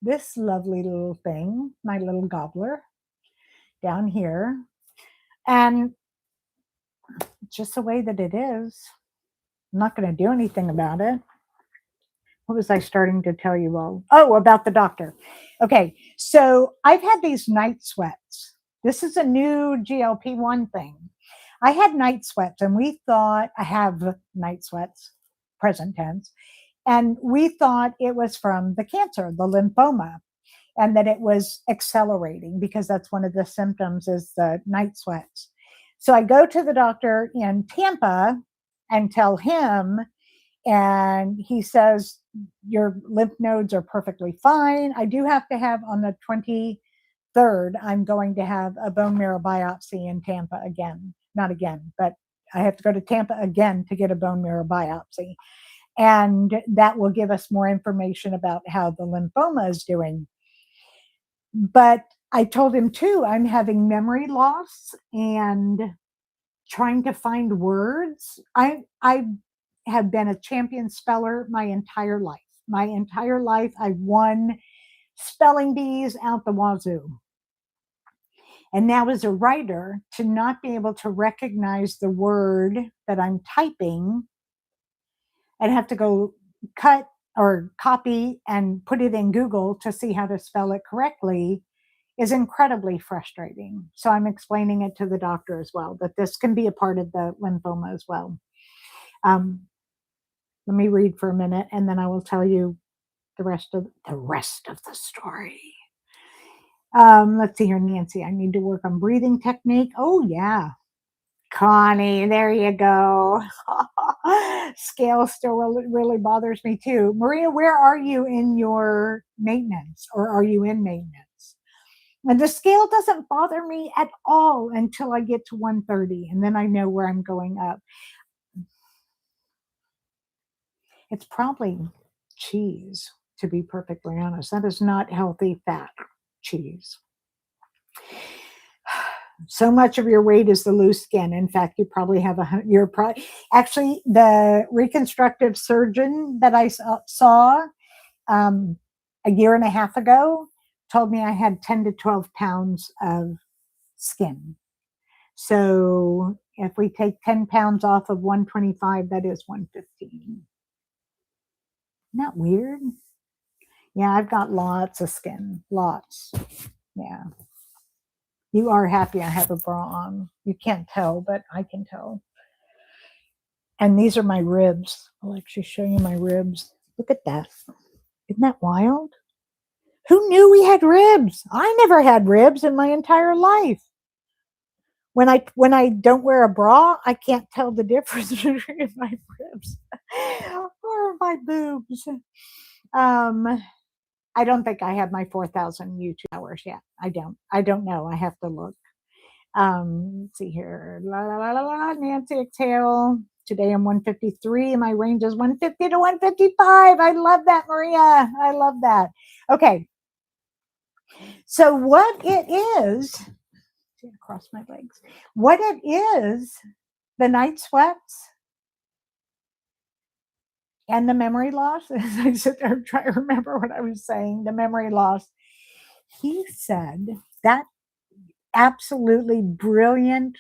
this lovely little thing, my little gobbler down here. And it's just the way that it is. I'm not going to do anything about it. What was I starting to tell you all? Oh, about the doctor. Okay, so I've had these night sweats. This is a new GLP-1 thing. I had night sweats, and we thought I have night sweats, present tense, and we thought it was from the cancer, the lymphoma, and that it was accelerating because that's one of the symptoms is the night sweats. So I go to the doctor in Tampa and tell him, and he says, your lymph nodes are perfectly fine. I do have to have on the 23rd, I'm going to have a bone marrow biopsy in Tampa again. Not again, but I have to go to Tampa again to get a bone marrow biopsy. And that will give us more information about how the lymphoma is doing. But I told him too, I'm having memory loss and trying to find words. I have been a champion speller my entire life. My entire life, I won spelling bees out the wazoo. And now as a writer, to not be able to recognize the word that I'm typing and have to go cut or copy and put it in Google to see how to spell it correctly is incredibly frustrating. So I'm explaining it to the doctor as well, that this can be a part of the lymphoma as well. Um, let me read for a minute and then I will tell you the rest of the story. Let's see here, Nancy. I need to work on breathing technique. Oh, yeah. Connie, there you go. Scale still really bothers me too. Maria, where are you in your maintenance, or are you in maintenance? And the scale doesn't bother me at all until I get to 130, and then I know where I'm going up. It's probably cheese, to be perfectly honest. That is not healthy fat, cheese. So much of your weight is the loose skin. In fact, you probably have actually the reconstructive surgeon that I saw a year and a half ago told me I had 10 to 12 pounds of skin. So if we take 10 pounds off of 125, that is 115. Isn't that weird? Yeah, I've got lots of skin, lots. Yeah. You are happy I have a bra on. You can't tell, but I can tell. And these are my ribs. I'll actually show you my ribs. Look at that. Isn't that wild? Who knew we had ribs? I never had ribs in my entire life. When I don't wear a bra, I can't tell the difference between my ribs or my boobs. I don't think I have my 4,000 YouTube hours yet. I don't know. I have to look. Let's see here. La, la, la, la, la. Nancy, exhale. Today I'm 153 and my range is 150 to 155. I love that, Maria. I love that. Okay. So what it is, across my legs, what it is, the night sweats and the memory loss, as I sit there trying to remember what I was saying, the memory loss. He said that absolutely brilliant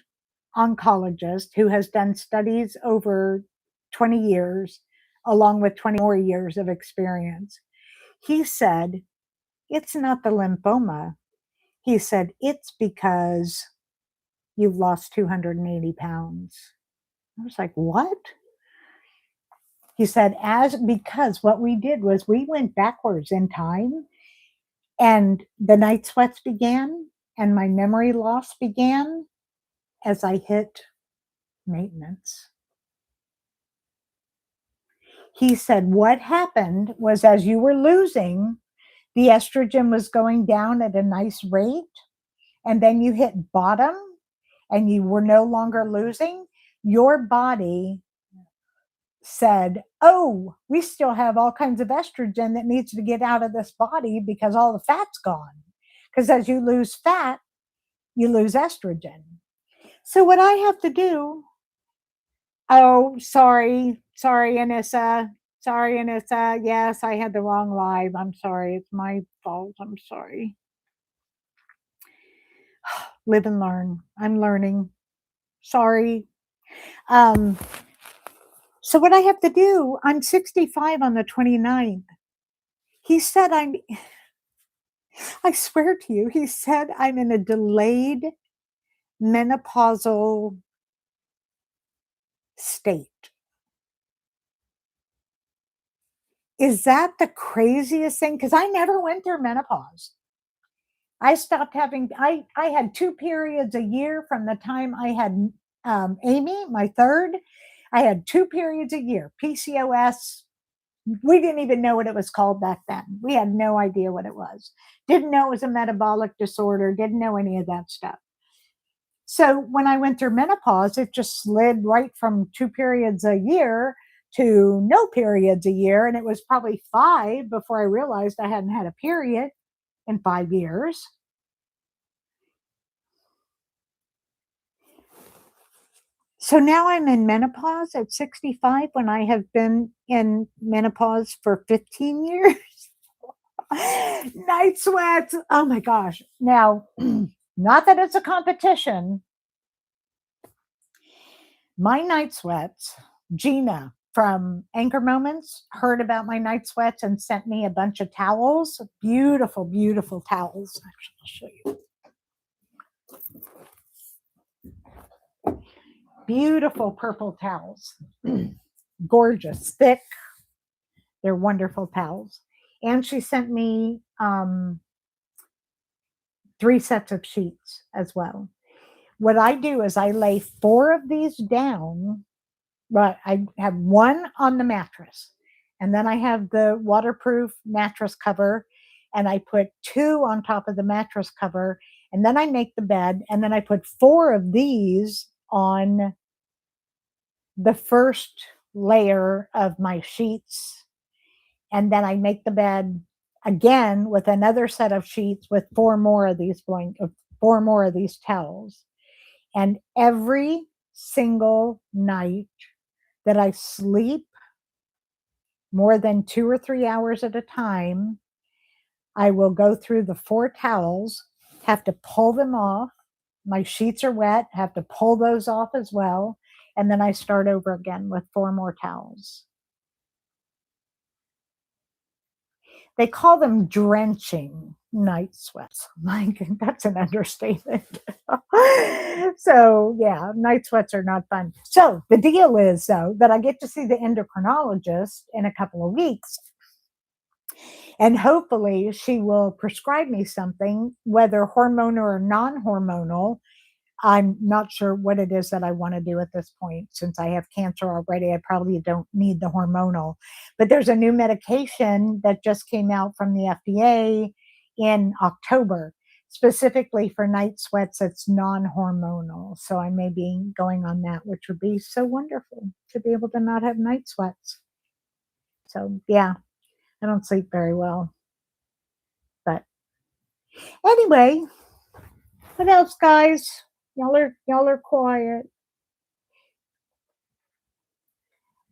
oncologist who has done studies over 20 years, along with 20 more years of experience. He said, it's not the lymphoma. He said, it's because you've lost 280 pounds. I was like, what? He said, because what we did was we went backwards in time and the night sweats began and my memory loss began as I hit maintenance. He said, what happened was as you were losing, the estrogen was going down at a nice rate, and then you hit bottom and you were no longer losing. Your body said, oh, we still have all kinds of estrogen that needs to get out of this body because all the fat's gone. Because as you lose fat, you lose estrogen. So what I have to do, oh, sorry, Anissa. Sorry, Anissa. Yes, I had the wrong live. I'm sorry. It's my fault. I'm sorry. Live and learn. I'm learning. Sorry. So what I have to do, I'm 65 on the 29th. He said I swear to you, he said I'm in a delayed menopausal state. Is that the craziest thing? Because I never went through menopause. I stopped having, I had 2 periods a year from the time I had Amy, my third. I had 2 periods a year, PCOS. We didn't even know what it was called back then. We had no idea what it was. Didn't know it was a metabolic disorder, didn't know any of that stuff. So when I went through menopause, it just slid right from 2 periods a year to no periods a year. And it was probably 5 before I realized I hadn't had a period in 5 years. So now I'm in menopause at 65 when I have been in menopause for 15 years. Night sweats. Oh my gosh. Now, not that it's a competition. My night sweats, Gina, from Anchor Moments heard about my night sweats and sent me a bunch of towels. Beautiful, beautiful towels. Actually, I'll show you. Beautiful purple towels. Gorgeous, thick. They're wonderful towels. And she sent me 3 sets of sheets as well. What I do is I lay 4 of these down, but I have 1 on the mattress. And then I have the waterproof mattress cover, and I put 2 on top of the mattress cover. And then I make the bed, and then I put 4 of these on the first layer of my sheets. And then I make the bed again with another set of sheets with 4 more of these 4 more of these towels. And every single night that I sleep more than 2 or 3 hours at a time, I will go through the 4 towels, have to pull them off. My sheets are wet, have to pull those off as well. And then I start over again with 4 more towels. They call them drenching night sweats. Like, that's an understatement. So, yeah, night sweats are not fun. So, the deal is, though, that I get to see the endocrinologist in a couple of weeks. And hopefully, she will prescribe me something, whether hormonal or non hormonal. I'm not sure what it is that I want to do at this point. Since I have cancer already, I probably don't need the hormonal. But there's a new medication that just came out from the FDA in October, specifically for night sweats. It's non-hormonal. So I may be going on that, which would be so wonderful to be able to not have night sweats. So yeah, I don't sleep very well. But anyway, what else, guys? Y'all are quiet.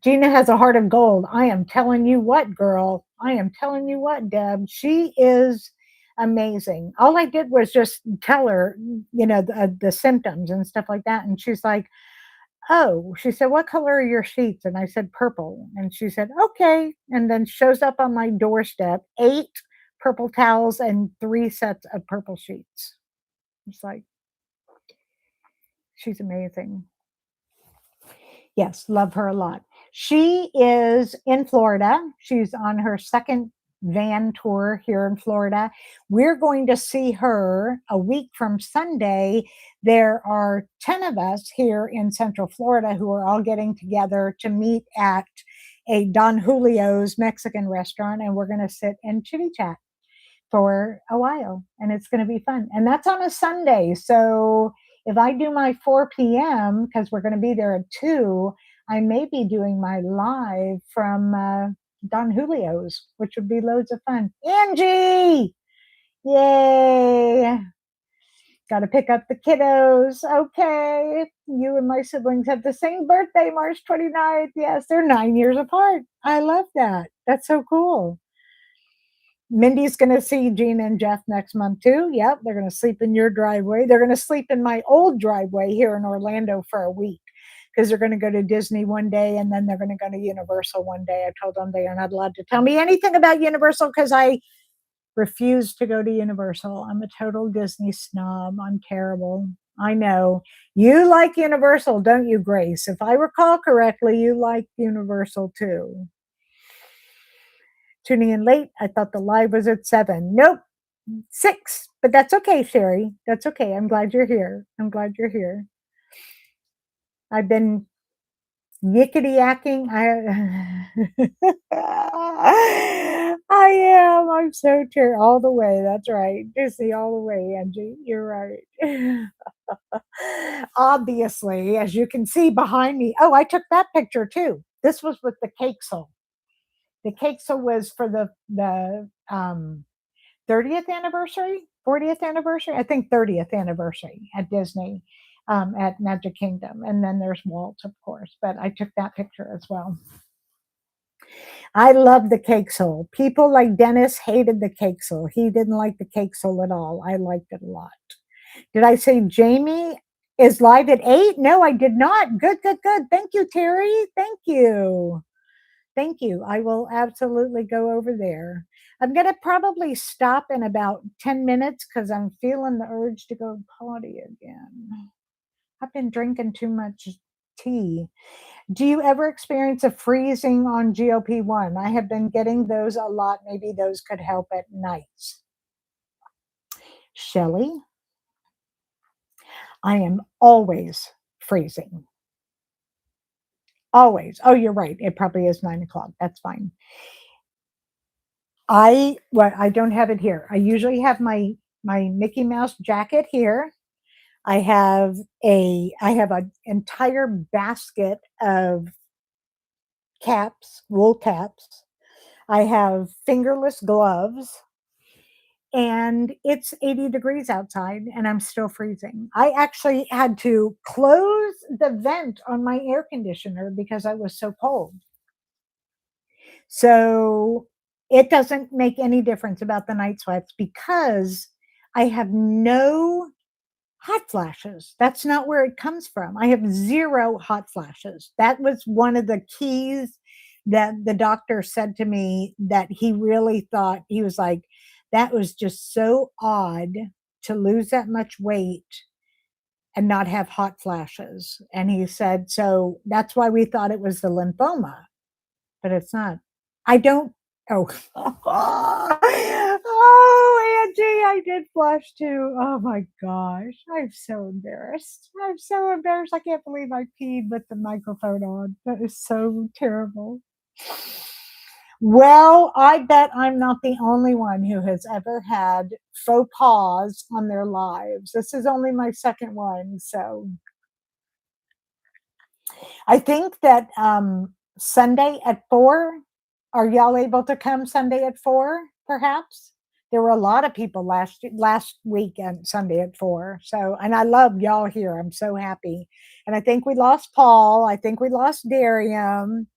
Gina has a heart of gold. I am telling you what, girl. I am telling you what, Deb. She is amazing. All I did was just tell her, the symptoms and stuff like that. And she's like, oh, she said, what color are your sheets? And I said, purple. And she said, okay. And then shows up on my doorstep, 8 purple towels and 3 sets of purple sheets. It's like, she's amazing. Yes, love her a lot. She is in Florida. She's on her second van tour here in Florida. We're going to see her a week from Sunday. There are 10 of us here in Central Florida who are all getting together to meet at a Don Julio's Mexican restaurant, and we're going to sit and chitty chat for a while, and it's going to be fun. And that's on a Sunday. So if I do my 4 p.m., because we're going to be there at 2, I may be doing my live from Don Julio's, which would be loads of fun. Angie! Yay! Got to pick up the kiddos. Okay. You and my siblings have the same birthday, March 29th. Yes, they're 9 years apart. I love that. That's so cool. Mindy's going to see Gina and Jeff next month too. Yep, they're going to sleep in your driveway. They're going to sleep in my old driveway here in Orlando for a week because they're going to go to Disney one day and then they're going to go to Universal one day. I told them they are not allowed to tell me anything about Universal because I refuse to go to Universal. I'm a total Disney snob. I'm terrible. I know. You like Universal, don't you, Grace? If I recall correctly, you like Universal too. Tuning in late. I thought the live was at 7. Nope, 6. But that's okay, Sherry. That's okay. I'm glad you're here. I'm glad you're here. I've been yickety-yacking. I am. I'm so tired all the way. That's right. Disney all the way, Angie. You're right. Obviously, as you can see behind me. Oh, I took that picture too. This was with the cake soul. The cake was for the 30th anniversary, 40th anniversary, I think 30th anniversary at Disney, at Magic Kingdom. And then there's Walt, of course, but I took that picture as well. I love the cake soul. People like Dennis hated the cake soul. He didn't like the cake soul at all. I liked it a lot. Did I say Jamie is live at 8? No, I did not. Good. Thank you, Terry. Thank you. Thank you. I will absolutely go over there. I'm going to probably stop in about 10 minutes because I'm feeling the urge to go potty again. I've been drinking too much tea. Do you ever experience a freezing on GLP-1? I have been getting those a lot. Maybe those could help at nights. Shelley, I am always freezing. Always. Oh, you're right. It probably is 9 o'clock. That's fine. I don't have it here. I usually have my Mickey Mouse jacket here. I have an entire basket of caps, wool caps. I have fingerless gloves, and it's 80 degrees outside and I'm still freezing. I actually had to close the vent on my air conditioner because I was so cold. So it doesn't make any difference about the night sweats because I have no hot flashes. That's not where it comes from. I have zero hot flashes. That was one of the keys that the doctor said to me, that he really thought, he was like, that was just so odd to lose that much weight and not have hot flashes. And he said, so that's why we thought it was the lymphoma, but it's not. I don't. Oh, oh, Angie, I did blush too. Oh my gosh, I'm so embarrassed. I'm so embarrassed. I can't believe I peed with the microphone on. That is so terrible. Well, I bet I'm not the only one who has ever had faux pas on their lives. This is only my second one, so I think that Sunday at 4, are y'all able to come Sunday at 4, perhaps? There were a lot of people last weekend, Sunday at 4. So, and I love y'all here. I'm so happy. And I think we lost Paul. I think we lost Darium.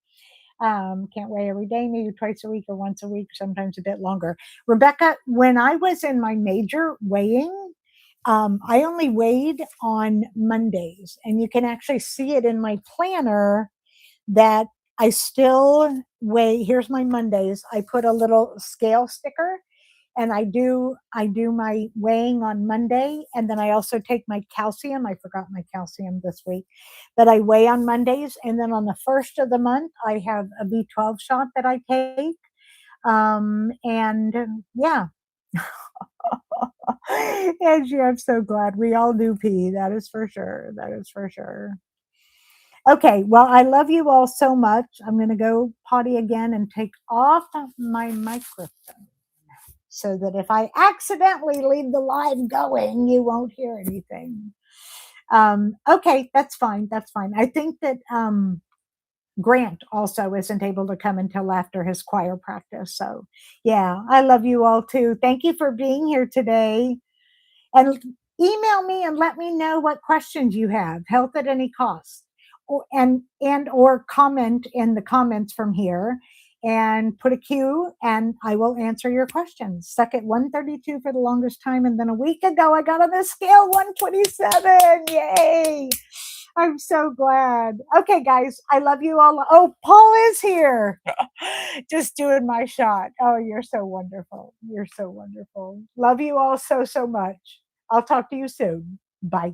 Can't weigh every day, maybe twice a week or once a week, sometimes a bit longer. Rebecca, when I was in my major weighing, I only weighed on Mondays, and you can actually see it in my planner that I still weigh. Here's my Mondays. I put a little scale sticker, and I do my weighing on Monday, and then I also take my calcium. I forgot my calcium this week, but I weigh on Mondays, and then on the first of the month I have a B12 shot that I take. And yeah. Angie, I'm so glad we all do pee. That is for sure. That is for sure. Okay, well, I love you all so much. I'm going to go potty again and take off my microphone so that if I accidentally leave the live going, you won't hear anything. Okay, that's fine. That's fine. I think that Grant also isn't able to come until after his choir practice. So, yeah, I love you all too. Thank you for being here today. And email me and let me know what questions you have, health at any cost, or comment in the comments from here and put a Q, and I will answer your questions. Stuck at 132 for the longest time, and then a week ago I got on the scale 127. Yay! I'm so glad. Okay, guys, I love you all. Oh, Paul is here. Just doing my shot. Oh, you're so wonderful. You're so wonderful. Love you all so, so much. I'll talk to you soon. Bye.